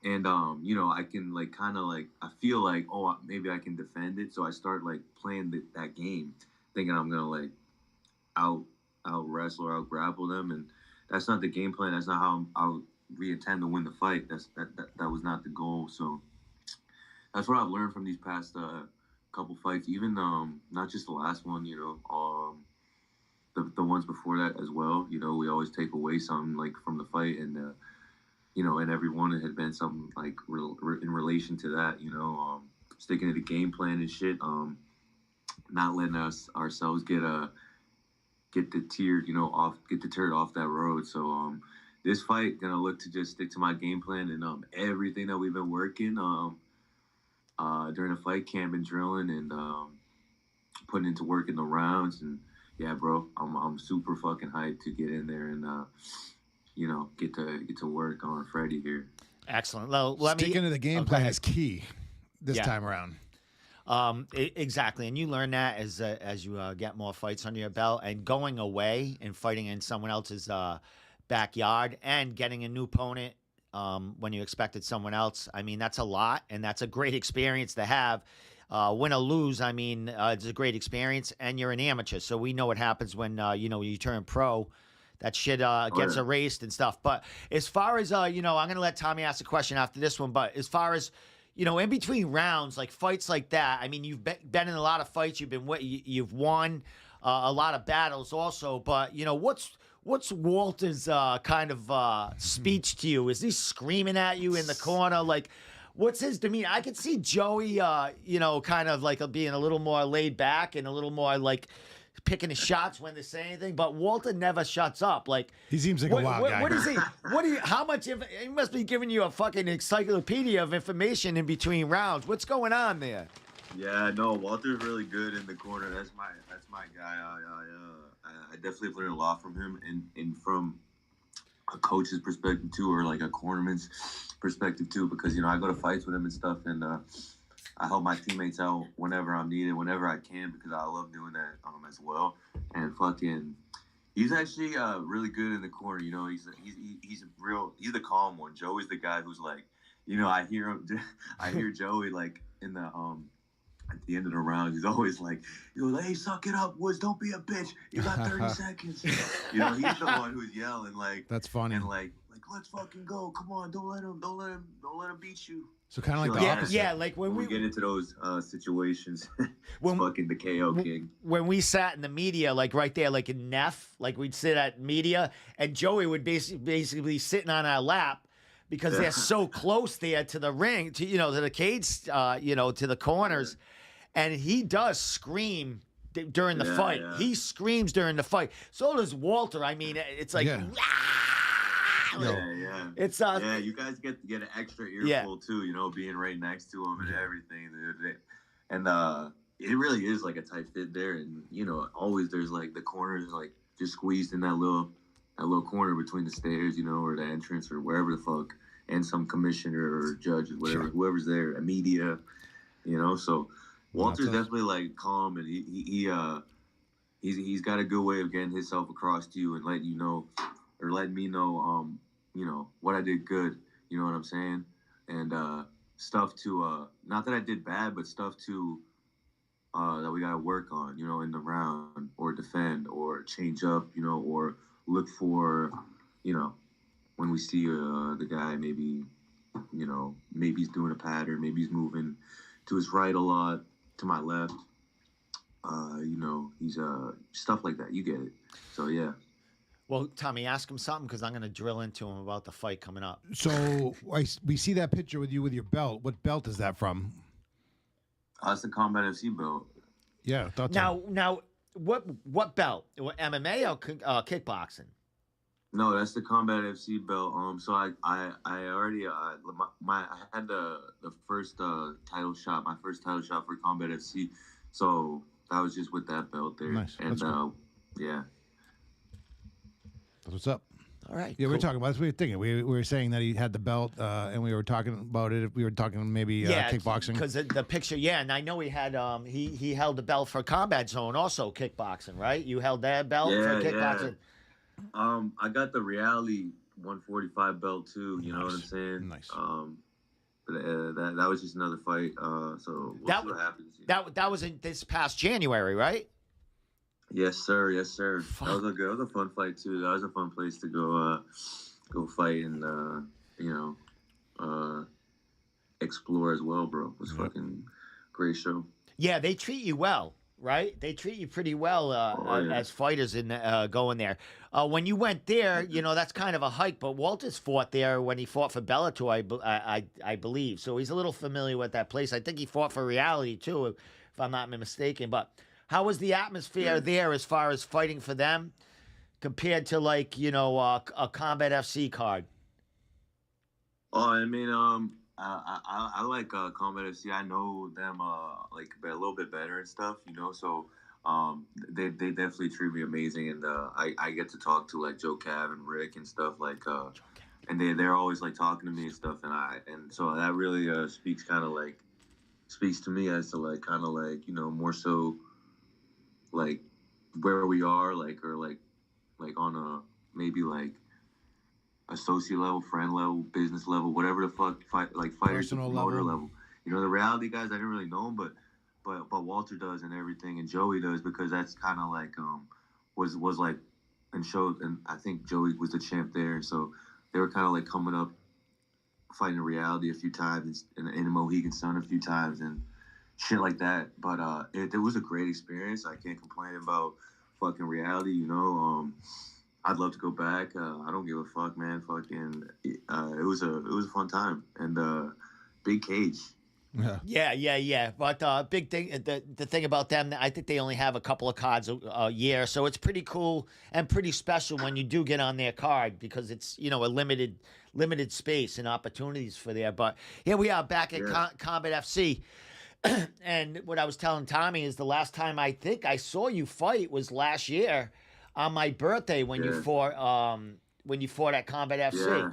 and I can like kind of like I feel like maybe I can defend it, so I start like playing that game, thinking I'm gonna like out wrestle or out grapple them, and that's not the game plan. That's not how we intend to win the fight. That was not the goal. So that's what I've learned from these past couple fights, even not just the last one, the ones before that as well. We always take away something like from the fight, and and every one it had been something like in relation to that. Sticking to the game plan and shit. Not letting ourselves get deterred off that road. So this fight gonna look to just stick to my game plan and everything that we've been working during the fight camp and drilling and putting into work in the rounds. And yeah, bro, I'm super fucking hyped to get in there and get to work on Freddie here. Excellent. Well, Sticking to the game plan is key this Yeah. time around. Exactly, and you learn that as you get more fights under your belt, and going away and fighting in someone else's backyard and getting a new opponent when you expected someone else. I mean, that's a lot, and that's a great experience to have. Win or lose, I mean, it's a great experience, and you're an amateur, so we know what happens when you turn pro. That shit gets erased and stuff. But as far as I'm gonna let Tommy ask a question after this one. But as far as in between rounds, like fights like that, I mean, you've been in a lot of fights. You've won a lot of battles also. But what's Walter's kind of speech to you? Is he screaming at you in the corner? Like, what's his demeanor? I could see Joey, kind of like being a little more laid back and a little more like picking his shots when they say anything, but Walter never shuts up. Like, he seems like a wild guy. What is he? How much? He must be giving you a fucking encyclopedia of information in between rounds. What's going on there? Yeah, no, Walter's really good in the corner. That's my guy. I definitely learned a lot from him, and from a coach's perspective too, or like a cornerman's perspective too, because I go to fights with him and stuff, and I help my teammates out whenever I'm needed, whenever I can, because I love doing that as well. And he's actually really good in the corner. He's the calm one. Joey's the guy who's like, I hear Joey like in the at the end of the round, he's always like, hey, suck it up, Woods, don't be a bitch. You got 30 seconds. He's the one who's yelling like. That's funny. And like let's fucking go. Come on, don't let him beat you. So kind of like the opposite. Yeah, like when we get into those situations, fucking the KO king. When we sat in the media, like right there, like in Neff, like we'd sit at media, and Joey would basically sitting on our lap because they're so close there to the ring, to the cage, to the corners, and he does scream during the fight. Yeah. He screams during the fight. So does Walter. I mean, it's like. Yeah. Yeah. It's you guys get an extra earful too, being right next to him and everything. And it really is like a tight fit there, and always there's like the corners like just squeezed in that little corner between the stairs, or the entrance or wherever the fuck, and some commissioner or judge or whatever, whoever's there, a media, So Walter's definitely like calm, and he's got a good way of getting himself across to you and letting you know. Or letting me know, what I did good, you know what I'm saying? And stuff to, not that I did bad, but stuff to, that we got to work on, in the round, or defend, or change up, or look for, when we see the guy, maybe he's doing a pattern, maybe he's moving to his right a lot, to my left, he's, stuff like that, you get it. So, yeah. Well, Tommy, ask him something because I'm going to drill into him about the fight coming up. So we see that picture with you with your belt. What belt is that from? That's the Combat FC belt. Yeah. Now, what belt? MMA or kickboxing? No, that's the Combat FC belt. So I already I had the first title shot, my first title shot for Combat FC. So that was just with that belt there. Nice. And cool. Yeah. That's what's up. All right. Yeah, cool. We were talking about this. We were thinking. We were saying that he had the belt, and we were talking about it. We were talking maybe kickboxing. Because the picture, and I know he had he held the belt for Combat Zone, also kickboxing, right? You held that belt for kickboxing. Yeah. I got the reality 145 belt too. You know what I'm saying? Nice. But that was just another fight. So we'll see what happens. That was in this past January, right? Yes, sir. Yes, sir. That was a fun fight too. That was a fun place to go fight and explore as well, bro. It was fucking great show. Yeah, they treat you well, right? They treat you pretty well as fighters in going there. When you went there, that's kind of a hike. But Walter's fought there when he fought for Bellator, I believe. So he's a little familiar with that place. I think he fought for Reality too, if I'm not mistaken. But how was the atmosphere there as far as fighting for them compared to a Combat FC card? Oh, I mean, I like Combat FC. I know them like a little bit better and stuff, So they definitely treat me amazing, and I get to talk to like Joe Cav and Rick and stuff and they're always like talking to me and stuff, and so that really speaks to me as to like kind of like more so like where we are or like on a maybe like associate level, friend level, business level, whatever the fuck, fighters, Personal promoter level. The reality guys, I didn't really know them, but Walter does and everything, and Joey does, because that's kind of like was like and showed, and I think Joey was the champ there, and so they were kind of like coming up, fighting reality a few times, in Mohegan Sun a few times, and shit like that. But it was a great experience. I can't complain about fucking reality, I'd love to go back. I don't give a fuck, man. Fucking, it was a fun time, and big cage. Yeah. But big thing, the thing about them, I think they only have a couple of cards a year, so it's pretty cool and pretty special when you do get on their card, because it's a limited space and opportunities for there. But here we are back at Combat FC. And what I was telling Tommy is the last time I think I saw you fight was last year on my birthday when you fought at Combat FC.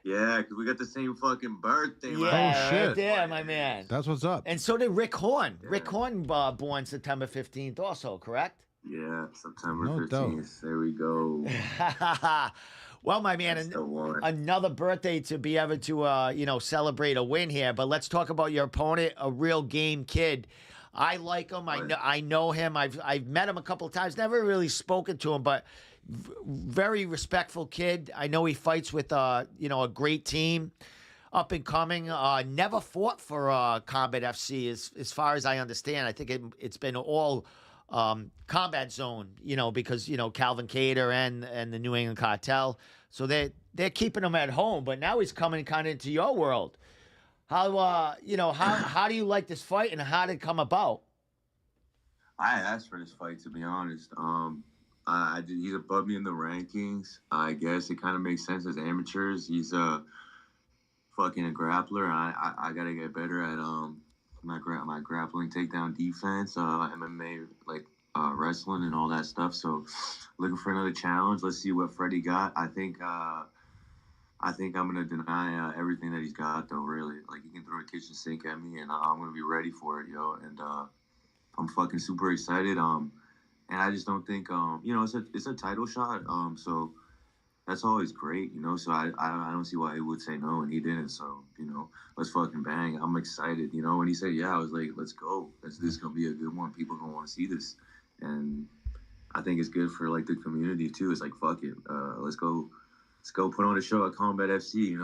Yeah, because we got the same fucking birthday. Yeah, oh shit, right there, my man. That's what's up. And so did Rick Horn. Yeah. Rick Horn born September 15th, also, correct? Yeah, September 15th. There we go. Well, my man, another birthday to be able to celebrate a win here. But let's talk about your opponent, a real game kid. I like him. I know him. I've met him a couple of times. Never really spoken to him, but very respectful kid. I know he fights with a great team, up and coming. Never fought for Combat FC as far as I understand. I think it's been all Combat Zone. Because Calvin Cater and the New England Cartel. So they're keeping him at home. But now he's coming kind of into your world. How do you like this fight, and how did it come about? I asked for this fight, to be honest. He's above me in the rankings. I guess it kind of makes sense as amateurs. He's fucking a grappler. I gotta get better at my grappling, takedown defense, MMA, wrestling and all that stuff. So looking for another challenge. Let's see what Freddie got. I think I'm gonna deny everything that he's got, though. Really, he can throw a kitchen sink at me, and I'm gonna be ready for it, yo. And I'm fucking super excited. And I just don't think it's a title shot. So that's always great, So I don't see why he would say no, and he didn't. So let's fucking bang. I'm excited, When he said yeah, I was like, let's go. This is gonna be a good one. People gonna want to see this, and I think it's good for the community too. It's like, fuck it, let's go. Let's go put on a show at Combat FC,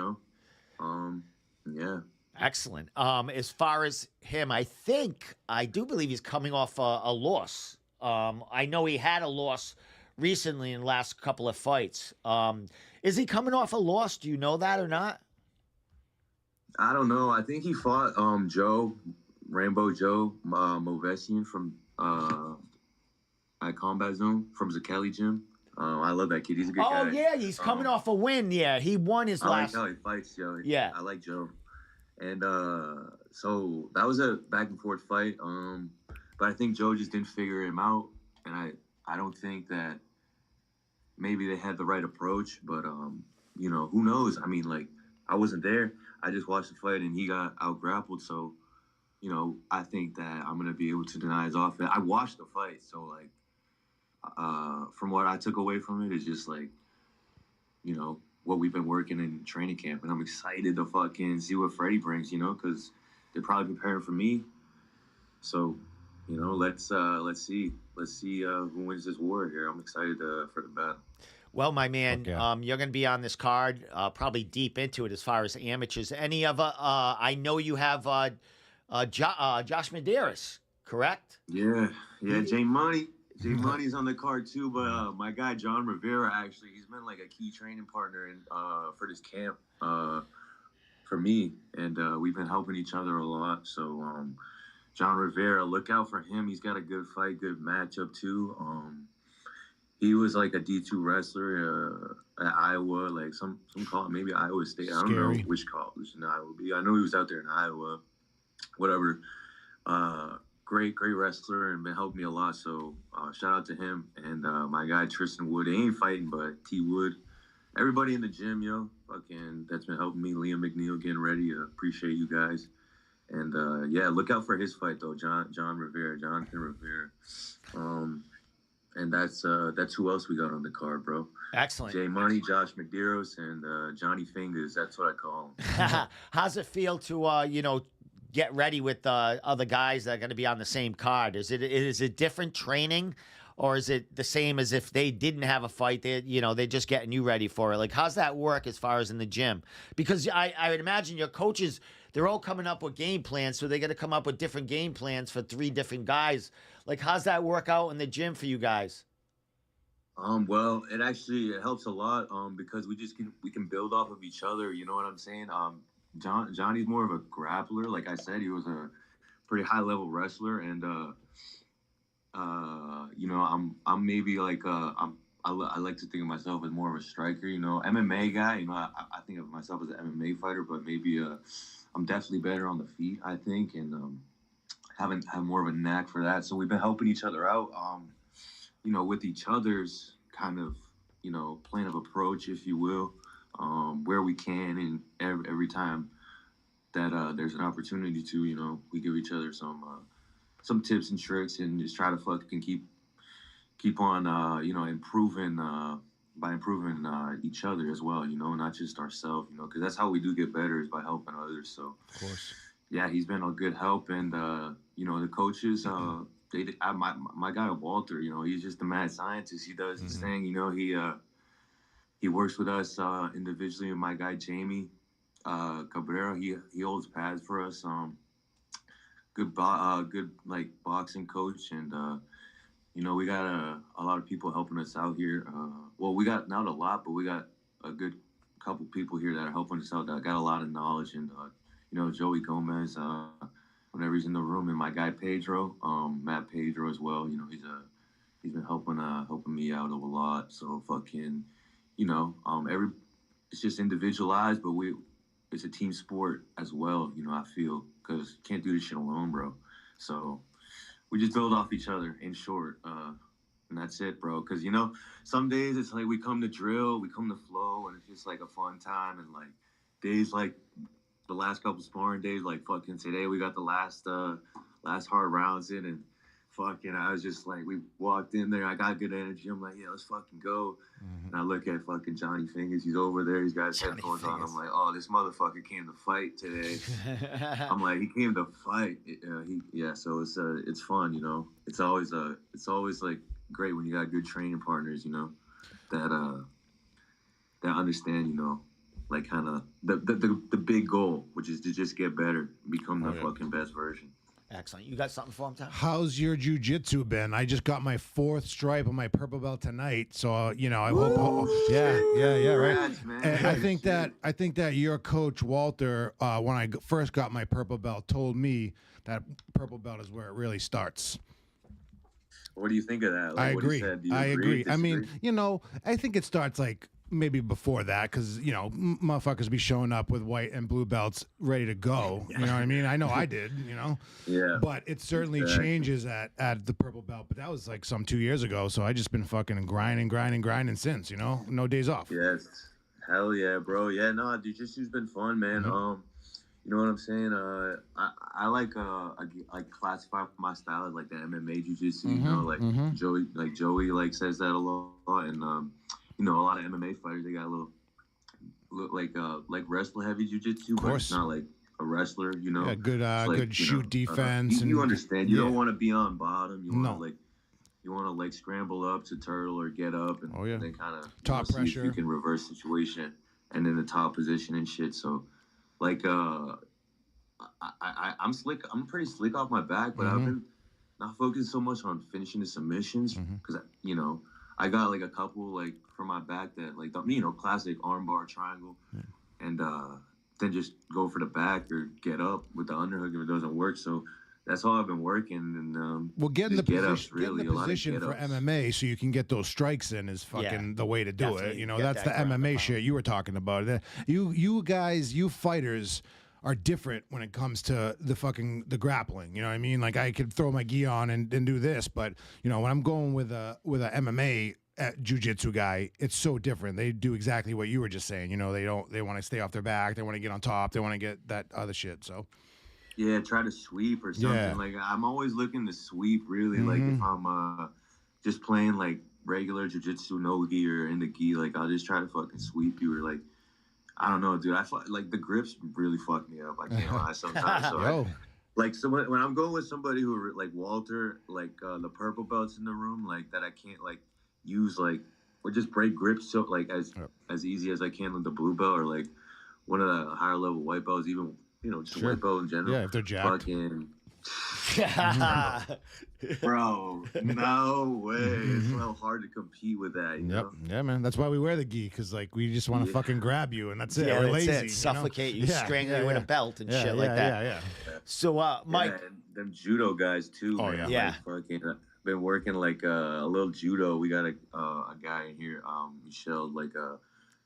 Yeah. Excellent. As far as him, I do believe he's coming off a loss. I know he had a loss recently in the last couple of fights. Is he coming off a loss? Do you know that or not? I don't know. I think he fought Rainbow Joe Movesian from at Combat Zone from Zakeli Gym. I love that kid. He's a good guy. Oh, yeah, he's coming off a win. Yeah, he won his last. I like how he fights, Joe. Yeah. I like Joe. And so that was a back and forth fight. But I think Joe just didn't figure him out. And I don't think that maybe they had the right approach. But, who knows? I mean, I wasn't there. I just watched the fight, and he got out-grappled. So, I think that I'm going to be able to deny his offense. I watched the fight, so, from what I took away from it is just what we've been working in training camp, and I'm excited to fucking see what Freddie brings, because they're probably preparing for me. So, let's see who wins this war here. I'm excited for the battle. Well, my man, yeah. you're going to be on this card, probably deep into it as far as amateurs. Any of I know you have Josh Medeiros, correct? Yeah, J Money's on the card too, but my guy John Rivera, actually, he's been like a key training partner for this camp for me, and we've been helping each other a lot. So John Rivera, look out for him. He's got a good fight, good matchup too. He was like a D2 wrestler at Iowa, like some call it maybe Iowa State. I don't know which college in Iowa would be. I know he was out there in Iowa, whatever. Great wrestler and been helping me a lot. So shout out to him and my guy Tristan Wood. He ain't fighting, but T Wood. Everybody in the gym, fucking that's been helping me. Liam McNeil getting ready. Appreciate you guys. And look out for his fight though, Jonathan Rivera. And that's who else we got on the card, bro. Excellent. J Money, Josh Medeiros, and Johnny Fingers. That's what I call him. How's it feel to get ready with other guys that are going to be on the same card? Is it different training, or is it the same as if they didn't have a fight? They're just getting you ready for it. Like, how's that work as far as in the gym? Because I would imagine your coaches, they're all coming up with game plans, so they got to come up with different game plans for 3 different guys. Like, how's that work out in the gym for you guys? Well, it helps a lot because we can build off of each other. You know what I'm saying? Johnny's more of a grappler. Like I said, he was a pretty high level wrestler, and I'm maybe like I like to think of myself as more of a striker. MMA guy. I think of myself as an MMA fighter, but maybe I'm definitely better on the feet, I think, and have more of a knack for that. So we've been helping each other out, with each other's kind of, plan of approach, if you will, where we can, and every time that there's an opportunity to, we give each other some tips and tricks, and just try to fucking keep on, improving by improving each other as well, not just ourselves, because that's how we do get better, is by helping others. So, of course. Yeah, he's been a good help, and the coaches. My guy Walter, he's just a mad scientist. He does his thing. He works with us individually, and my guy Jamie Cabrera, he holds pads for us. Good like boxing coach, and we got a lot of people helping us out here. Well, we got not a lot, but we got a good couple people here that are helping us out that got a lot of knowledge, and Joey Gomez, whenever he's in the room, and my guy Pedro, Matt Pedro as well. He's been helping me out a lot. So fucking, it's just individualized, but it's a team sport as well. I feel, because you can't do this shit alone, bro. So we just build off each other, in short, and that's it, bro. Because some days it's like we come to drill, we come to flow, and it's just like a fun time, and like days like the last couple sparring days, like fucking today, we got the last hard rounds in, and fucking, I was just like, we walked in there, I got good energy. I'm like, yeah, let's fucking go. And I look at fucking Johnny Fingers, he's over there, he's got his headphones on. I'm like, oh, this motherfucker came to fight today. I'm like, he came to fight. So it's fun, It's always like great when you got good training partners, that understand, like kind of the big goal, which is to just get better, become the fucking best version. Excellent. You got something for him, Tom? How's your jiu-jitsu been? I just got my 4th stripe on my purple belt tonight, so I hope. Yeah, right. Congrats, man. And I think that your coach Walter, when I first got my purple belt, told me that purple belt is where it really starts. What do you think of that? Like, I agree. Do you I agree. disagree? I mean, I think it starts like maybe before that, because motherfuckers be showing up with white and blue belts ready to go. You know what I mean? I know I did. Yeah. But it certainly changes at the purple belt. But that was like 2 years ago. So I just been fucking grinding since. No days off. Yes. Hell yeah, bro. Yeah, no, jiu-jitsu's been fun, man. You know what I'm saying? I like classify my style as like the MMA jiu-jitsu. Joey says that a lot, and a lot of MMA fighters, they got a little like wrestler heavy jiu-jitsu, but it's not like a wrestler, you know. Yeah, good It's good shoot defense. you and understand. You don't want to be on bottom. You want No. to you want to like scramble up to turtle or get up and then kind of top see pressure. if you can reverse situation and in the top position and shit. So like I'm slick. I'm pretty slick off my back, but I've been not focusing so much on finishing the submissions because you know I got like a couple like for my back that like the, you know, classic armbar triangle, and then just go for the back or get up with the underhook if it doesn't work. So that's all I've been working. And well, getting the get-ups, position, really, getting the position for MMA so you can get those strikes in is fucking the way to do it. You know, that's the MMA shit you were talking about. You guys, you fighters are different when it comes to the grappling. You know what I mean? Like I could throw my gi on and do this, but you know when I'm going with a MMA jiu-jitsu guy, it's so different. They do exactly what you were just saying. You know, they want to stay off their back, they want to get on top, they want to get that other shit. So yeah, try to sweep or something. Yeah. Like I'm always looking to sweep. Really, like if I'm just playing like regular jiu-jitsu no gi or in the gi, like I'll just try to fucking sweep you or like. I don't know, dude. Like the grips really fuck me up. I can't lie sometimes. So when I'm going with somebody who like Walter, like the purple belts in the room, like that I can't like use like or just break grips so like as easy as I can with the blue belt or like one of the higher level white belts, even you know just white belt in general. Yeah, if they're jacked. Fucking. Bro, no way. It's so hard to compete with that. You know? Yeah, man. That's why we wear the gi, because like we just want to fucking grab you and that's it. Yeah, We're that's lazy. it. Suffocate you, strangle you in a belt and shit like that. Yeah. So, Mike, and them judo guys too. Oh, man. yeah. Like, fucking, been working like a little judo. We got a guy in here, Michelle, like a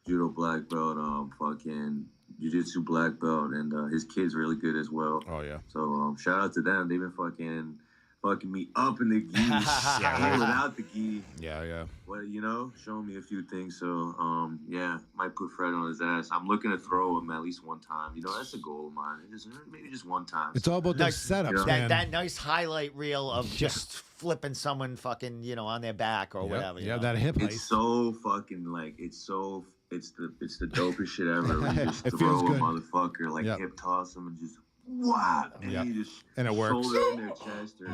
judo black belt, fucking jiu-jitsu black belt, and his kid's really good as well. Oh yeah. So shout out to them. They've been fucking me up in the gi, and without the gi. Yeah. Well, you know, showing me a few things. So yeah, might put Fred on his ass. I'm looking to throw him at least one time. You know, that's a goal of mine. Maybe just one time. It's all about those setups, man. That nice highlight reel of just flipping someone fucking, you know, on their back or whatever. Yeah, that hip heist. It's so fucking like it's the dopest shit ever. When you just It throw feels a good. motherfucker, like hip toss him and just wow, and you just and it works. shoulder in their chest or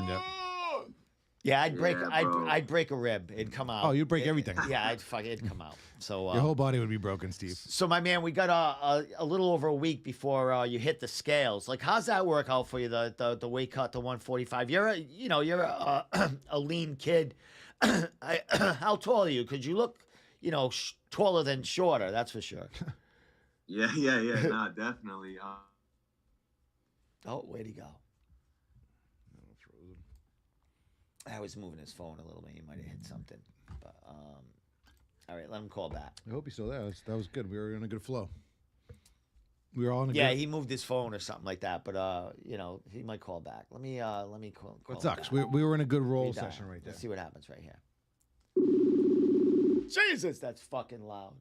Yeah, I'd break. bro. I'd break a rib. It'd come out. Oh, you'd break everything. Yeah, it'd come out. So Your whole body would be broken, Steve. So my man, we got a little over a week before you hit the scales. Like, how's that work out for you? The weight cut to 145. You're a lean kid. How tall are you? Because you look, taller than shorter. That's for sure. Yeah. Nah, definitely. Oh, where'd he go? I was moving his phone a little bit. He might have hit something. But all right, let him call back. I hope he's still there. That was good. We were in a good flow. We were all in a he moved his phone or something like that. But he might call back. Let me call. It sucks. We were in a good roll Redial. session right there. Let's see what happens right here. Jesus, that's fucking loud.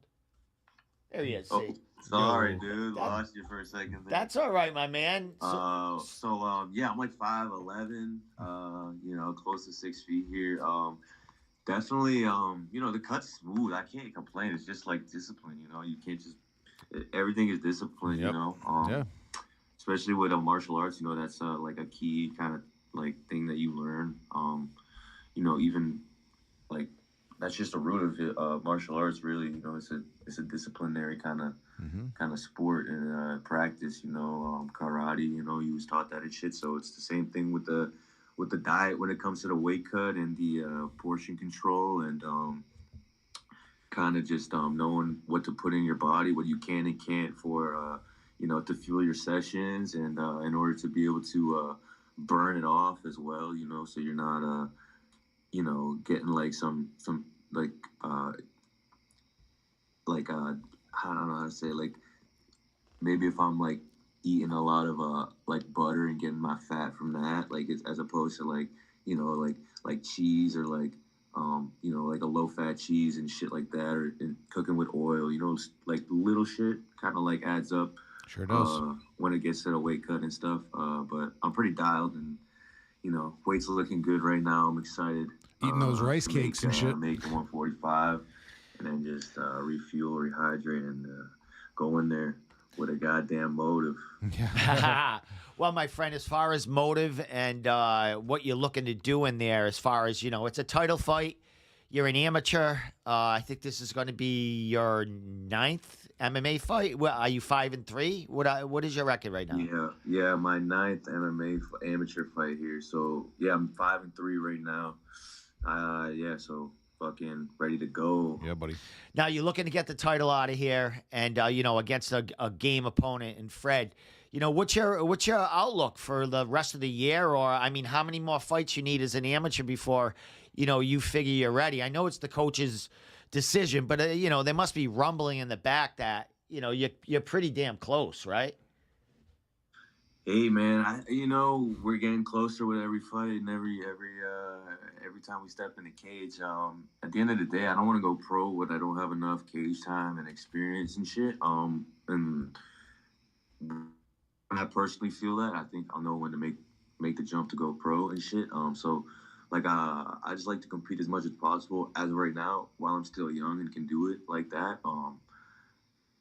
There he is. See? Sorry, dude. Lost you for a second there. That's all right, my man. Yeah, I'm like 5'11", close to 6 feet here. Definitely, the cut's smooth. I can't complain. It's just like discipline, you can't just, everything is discipline, especially with martial arts, that's like a key kind of like thing that you learn. Even like, that's just the root of it. Martial arts, really, it's a disciplinary kind of sport and practice. Karate. You was taught that and shit. So it's the same thing with the diet when it comes to the weight cut and the portion control and kind of just knowing what to put in your body, what you can and can't for to fuel your sessions and in order to be able to burn it off as well. So you're not getting like some like I don't know how to say, like maybe if I'm like eating a lot of like butter and getting my fat from that, like it's, as opposed to like like cheese or like like a low fat cheese and shit like that, or and cooking with oil, like little shit kind of like adds up. Sure does. When it gets to the weight cut and stuff. But I'm pretty dialed and weight's looking good right now. I'm excited. Eating those rice cakes and shit. Make the 145 and then just refuel, rehydrate, and go in there with a goddamn motive. Yeah. Well, my friend, as far as motive and what you're looking to do in there, as far as, it's a title fight. You're an amateur. I think this is going to be your 9th MMA fight. Well, are you 5-3? What is your record right now? Yeah, my 9th MMA amateur fight here. So yeah, I'm 5-3 right now. So fucking ready to go. Yeah, buddy. Now you're looking to get the title out of here, and against a game opponent in Fred. What's your outlook for the rest of the year, or I mean, how many more fights you need as an amateur before you figure you're ready? I know it's the coach's decision, but there must be rumbling in the back that you're pretty damn close, right? Hey man, we're getting closer with every fight and every time we step in the cage. At the end of the day, I don't want to go pro when I don't have enough cage time and experience and shit. And I personally feel that, I think I'll know when to make the jump to go pro and shit. So like I just like to compete as much as possible as of right now while I'm still young and can do it like that.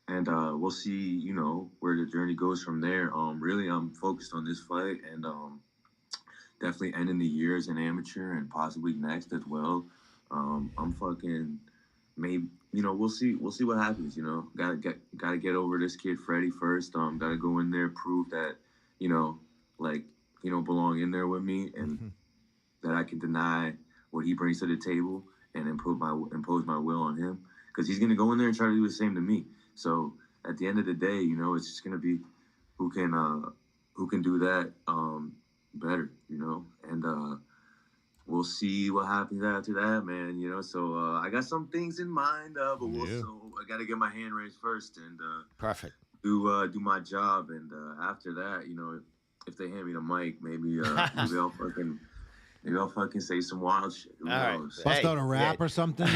And we'll see, where the journey goes from there. Really, I'm focused on this fight and definitely ending the year as an amateur and possibly next as well. I'm fucking maybe, we'll see what happens. Gotta get over this kid Freddie first. Gotta go in there, prove that, belong in there with me and that I can deny what he brings to the table and impose my will on him, because he's gonna go in there and try to do the same to me. So at the end of the day, it's just gonna be who can do that better, and we'll see what happens after that, man. So I got some things in mind, but I gotta get my hand raised first and Perfect. Do my job, and after that, if they hand me the mic, maybe maybe I'll fucking say some wild shit. Who knows? Bust out a rap or something.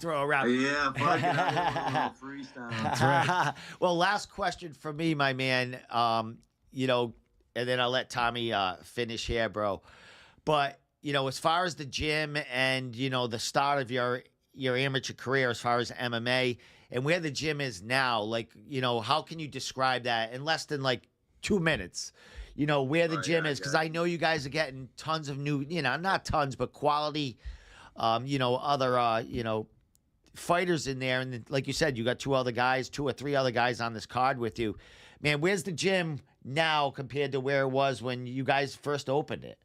Throw a rap. Yeah, fucking a freestyle. That's right. Well, last question for me, my man. And then I'll let Tommy finish here, bro. But as far as the gym and the start of your amateur career, as far as MMA and where the gym is now, like how can you describe that in less than like 2 minutes? Where the gym is, because I know you guys are getting tons of new, not tons, but quality, other, fighters in there. And like you said, you got 2 or 3 other guys on this card with you. Man, where's the gym now compared to where it was when you guys first opened it?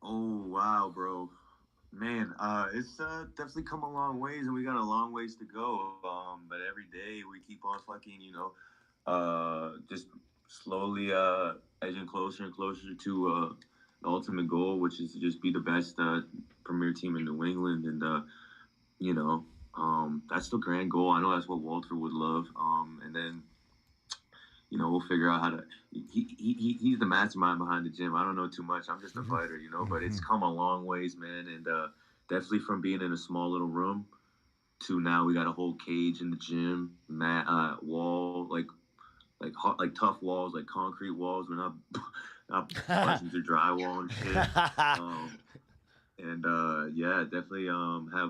Oh, wow, bro. Man, it's definitely come a long ways, and we got a long ways to go. But every day we keep on fucking, just slowly edging closer and closer to the ultimate goal, which is to just be the best premier team in New England. And that's the grand goal. I know that's what Walter would love. And then we'll figure out how to. He's the mastermind behind the gym. I don't know too much. I'm just a fighter, But it's come a long ways, man. And definitely from being in a small little room to now we got a whole cage in the gym, wall, like tough walls, like concrete walls. We're not punching through drywall and shit. Definitely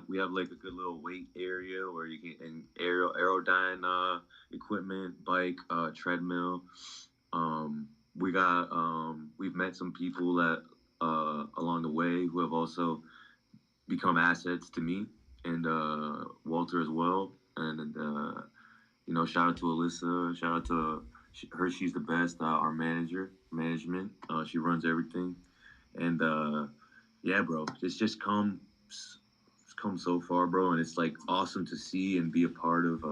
we have like a good little weight area where you can, and aerodyne equipment, bike, treadmill. We've met some people that along the way who have also become assets to me and Walter as well. And shout out to Alyssa. Shout out to her. She's the best. Our management. She runs everything. And bro, it's just come so far, bro. And it's like awesome to see and be a part of,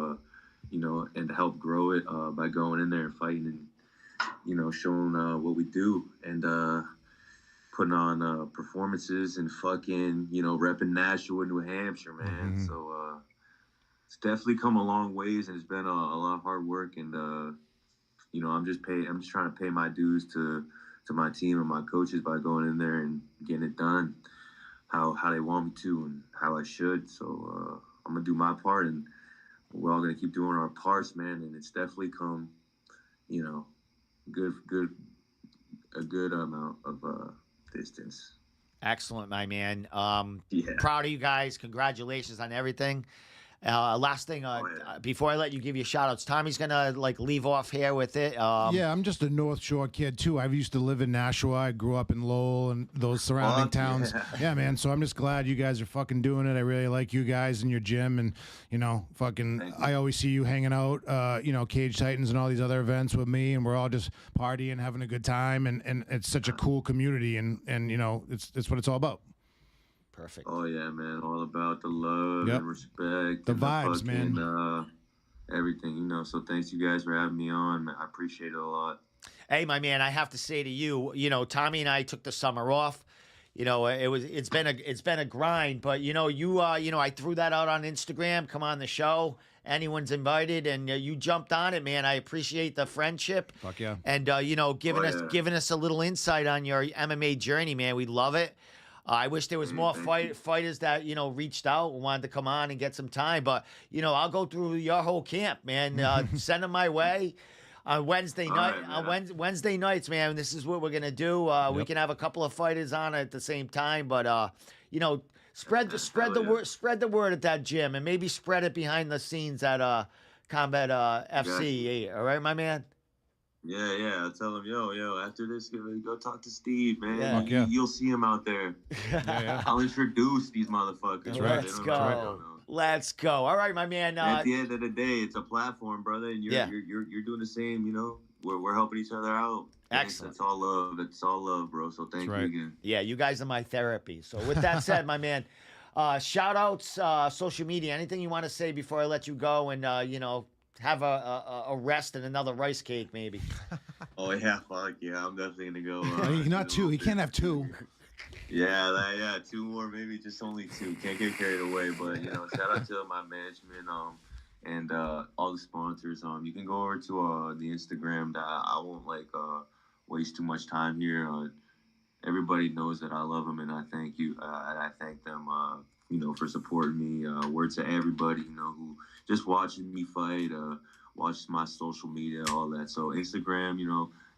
and to help grow it by going in there and fighting and, showing what we do and putting on performances and fucking, repping Nashua, New Hampshire, man. Mm-hmm. So it's definitely come a long ways, and it's been a lot of hard work. And I'm just trying to pay my dues to my team and my coaches by going in there and getting it done how they want me to and how I should. So I'm gonna do my part, and we're all gonna keep doing our parts, man. And it's definitely come, a good amount of distance. Excellent, my man. Proud of you guys. Congratulations on everything. Last thing, Oh, yeah. before I let you give your shout outs, Tommy's gonna like leave off here with it. Yeah, I'm just a North Shore kid too. I used to live in Nashua. I grew up in Lowell and those surrounding Fuck towns. yeah. Yeah, man. So I'm just glad you guys are fucking doing it. I really like you guys and your gym, and fucking. Thank you. I always see you hanging out, Cage Titans and all these other events with me, and we're all just partying, having a good time, and it's such a cool community, and it's what it's all about. Perfect. Oh yeah, man! All about the love Yep. and respect, The and vibes, fucking, man. Everything, So thanks you guys for having me on. Man. I appreciate it a lot. Hey, my man, I have to say to you, Tommy and I took the summer off. It's been a grind, but I threw that out on Instagram. Come on the show. Anyone's invited, and you jumped on it, man. I appreciate the friendship. Fuck yeah. And giving us a little insight on your MMA journey, man. We love it. I wish there was more fighters that reached out and wanted to come on and get some time. But I'll go through your whole camp, man. Send them my way. On Wednesday night, right, Wednesday nights, man. This is what we're gonna do. We can have a couple of fighters on at the same time, but spread the word at that gym, and maybe spread it behind the scenes at Combat FC. All right, my man. Yeah. I'll tell him, yo. After this, go talk to Steve, man. Yeah. Fuck yeah. You'll see him out there. Yeah. I'll introduce these motherfuckers. That's bro. right. They Let's don't go. know. They don't know. Let's go. All right, my man. At the end of the day, it's a platform, brother, and you're doing the same. We're helping each other out. Excellent. It's all love. It's all love, bro. So thank you right. again. Yeah, you guys are my therapy. So with that said, my man, shout outs, social media, anything you want to say before I let you go and, have a rest and another rice cake maybe. Oh yeah, fuck yeah! I'm definitely gonna go. Not two. He can't have two. Yeah, 2 more, maybe just only 2. Can't get carried away, but shout out to my management, and all the sponsors. You can go over to the Instagram. That I won't waste too much time here. Everybody knows that I love them, and I thank you. And I thank them, for supporting me. Word to everybody, who just watching me fight, watch my social media, all that. So Instagram,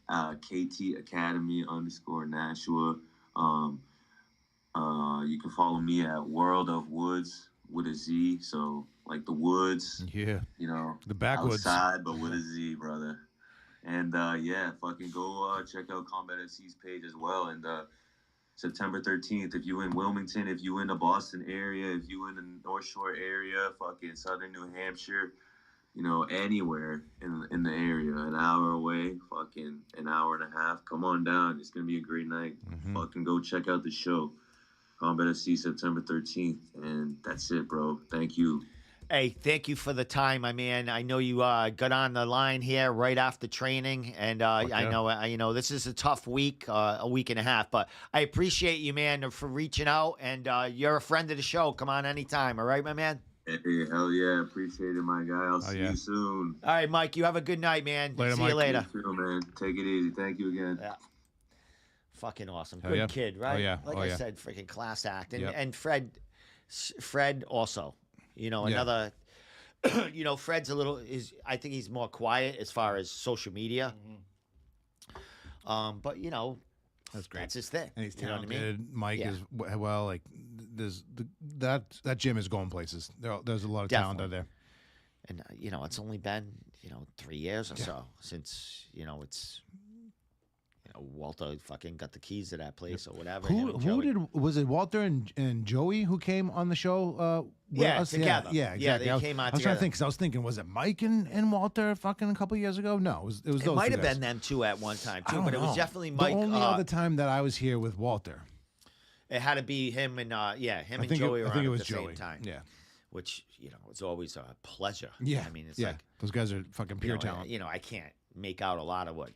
KT Academy _ Nashua. You can follow me at World of Woods with a Z. So like the woods, Yeah. The backwoods. outside, but with a Z, brother. And fucking go check out Combat FC's page as well. And September 13th, if you in Wilmington, if you in the Boston area, if you in the North Shore area, fucking Southern New Hampshire, anywhere in the area, an hour away, fucking an hour and a half, come on down. It's gonna be a great night. Mhm. Fucking go check out the show. Combat FC September 13th. And that's it, bro. Thank you. Hey, thank you for the time, my man. I know you got on the line here right after training, and I know this is a tough week, a week and a half, but I appreciate you, man, for reaching out, and you're a friend of the show. Come on anytime, all right, my man? Hey, hell yeah. Appreciate it, my guy. I'll see you soon. All right, Mike, you have a good night, man. Later, See Mike. you later. You too, man. Take it easy. Thank you again. Yeah. Fucking awesome. Hell Good yeah. kid, right? Oh, yeah. Like Oh, I yeah. said, freaking class act. And Yep. and Fred also, another, Fred's I think he's more quiet as far as social media. But, That's great. that's his thing. And he's You know what I talented. mean? Mike Yeah. is well. Like that gym is going places. There's a lot of talent out there. And, it's only been, 3 years or so since, it's, Walter fucking got the keys to that place or whatever. him and Joey. Was it Walter and Joey who came on the show? With Yeah, us? together. Yeah, Yeah, exactly. they I was, came on I was trying together. to think because I was thinking, was it Mike and Walter fucking a couple years ago? No, it was those. It might two have guys. been them two at one time, I too, don't but it was know. definitely The Mike. only other time that I was here with Walter. It had to be him and, him I and think Joey I were think on it at was the Joey. same time. Yeah, Which, it's always a pleasure. yeah. I mean, it's yeah. like, Those guys are fucking pure talent. I can't make out a lot of what,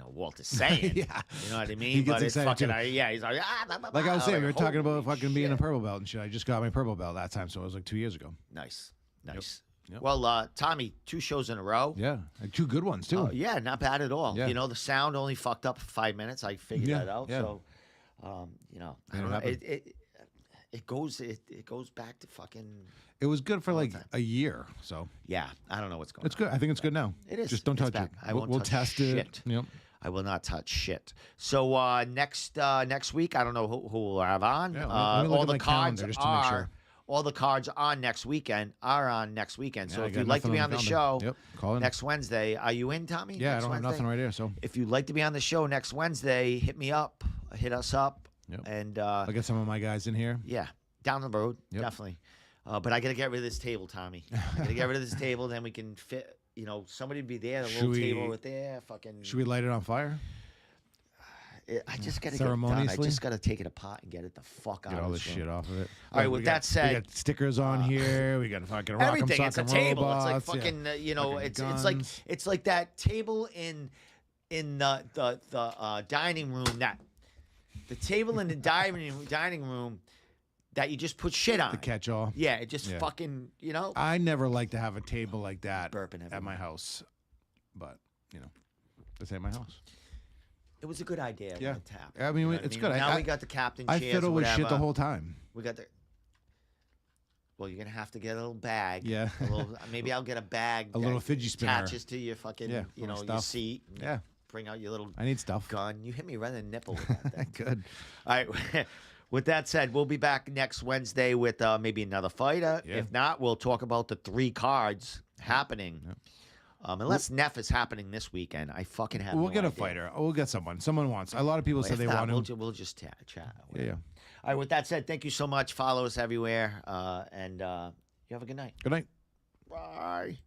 Walter's saying. Yeah. You know what I mean? He gets but it's excited, fucking, too. he's like, blah, blah, Like I was blah. saying, we were talking about Holy fucking being a shit. purple belt and shit. I just got my purple belt that time, so it was like 2 years ago. Nice. Yep. Well, Tommy, 2 shows in a row. Yeah, like 2 good ones too. Oh, yeah, not bad at all. Yeah. The sound only fucked up for 5 minutes. I figured Yeah, that out. yeah. So, I Made don't it know. happen. It goes back to fucking. It was good for All the like time. a year, so Yeah, I don't know what's going it's on. good. I think it's good now. It is. Just don't It's touch back. it. I won't We'll touch test shit. it. Yep. I will not touch shit. So next week, I don't know who we'll have on. Yeah, let me look all at the my cards calendar just to make are sure. all the cards are on next weekend. Yeah, So I if got you'd like to nothing be on the show Yep, call in. next Wednesday, are you in, Tommy? Yeah, next I don't Wednesday? have nothing right here, so If you'd like to be on the show next Wednesday, hit me up, hit us up, Yep. and I'll get some of my guys in here. yeah, down the road, Yep. definitely. But I got to get rid of this table, Tommy. I got to get rid of this table, then we can fit. Somebody be there, the little table right there. Fucking. Should we light it on fire? I just got to get it done. I Ceremoniously? just got to take it apart and get it the fuck out Get of all this this room. shit off of it. All right, We with got- that said, we got stickers on here. We got fucking rock 'em, everything. It's a sock 'em table. robots, It's like fucking. Fucking It's guns. like that table in the dining room the table in the dining room that you just put shit on. the catch-all. Yeah, it just Yeah. fucking I never like to have a table like that burping at everywhere. my house, but this ain't my house. It was a good idea. Yeah. When it happened, I mean, you know what it's I good. Now I- we got the captain I chairs. fiddle or with shit the whatever. whole time. We got the. Well, you're gonna have to get a little bag. Yeah. Maybe I'll get a bag. A little that fidget spinner. attaches to your fucking, Yeah, your little stuff. seat. and Yeah. Bring out your little I need stuff. gun. You hit me right in the nipple with that thing. Good. All right. With that said, we'll be back next Wednesday with maybe another fighter. Yeah. If not, we'll talk about the 3 cards happening. Yep. Unless Neff is happening this weekend, I fucking have. We'll no get a idea. fighter. We'll get someone. Someone wants. A lot of people Well, said if they not, want him. we'll just chat. Yeah, yeah. All right. With that said, thank you so much. Follow us everywhere, and you have a good night. Good night. Bye.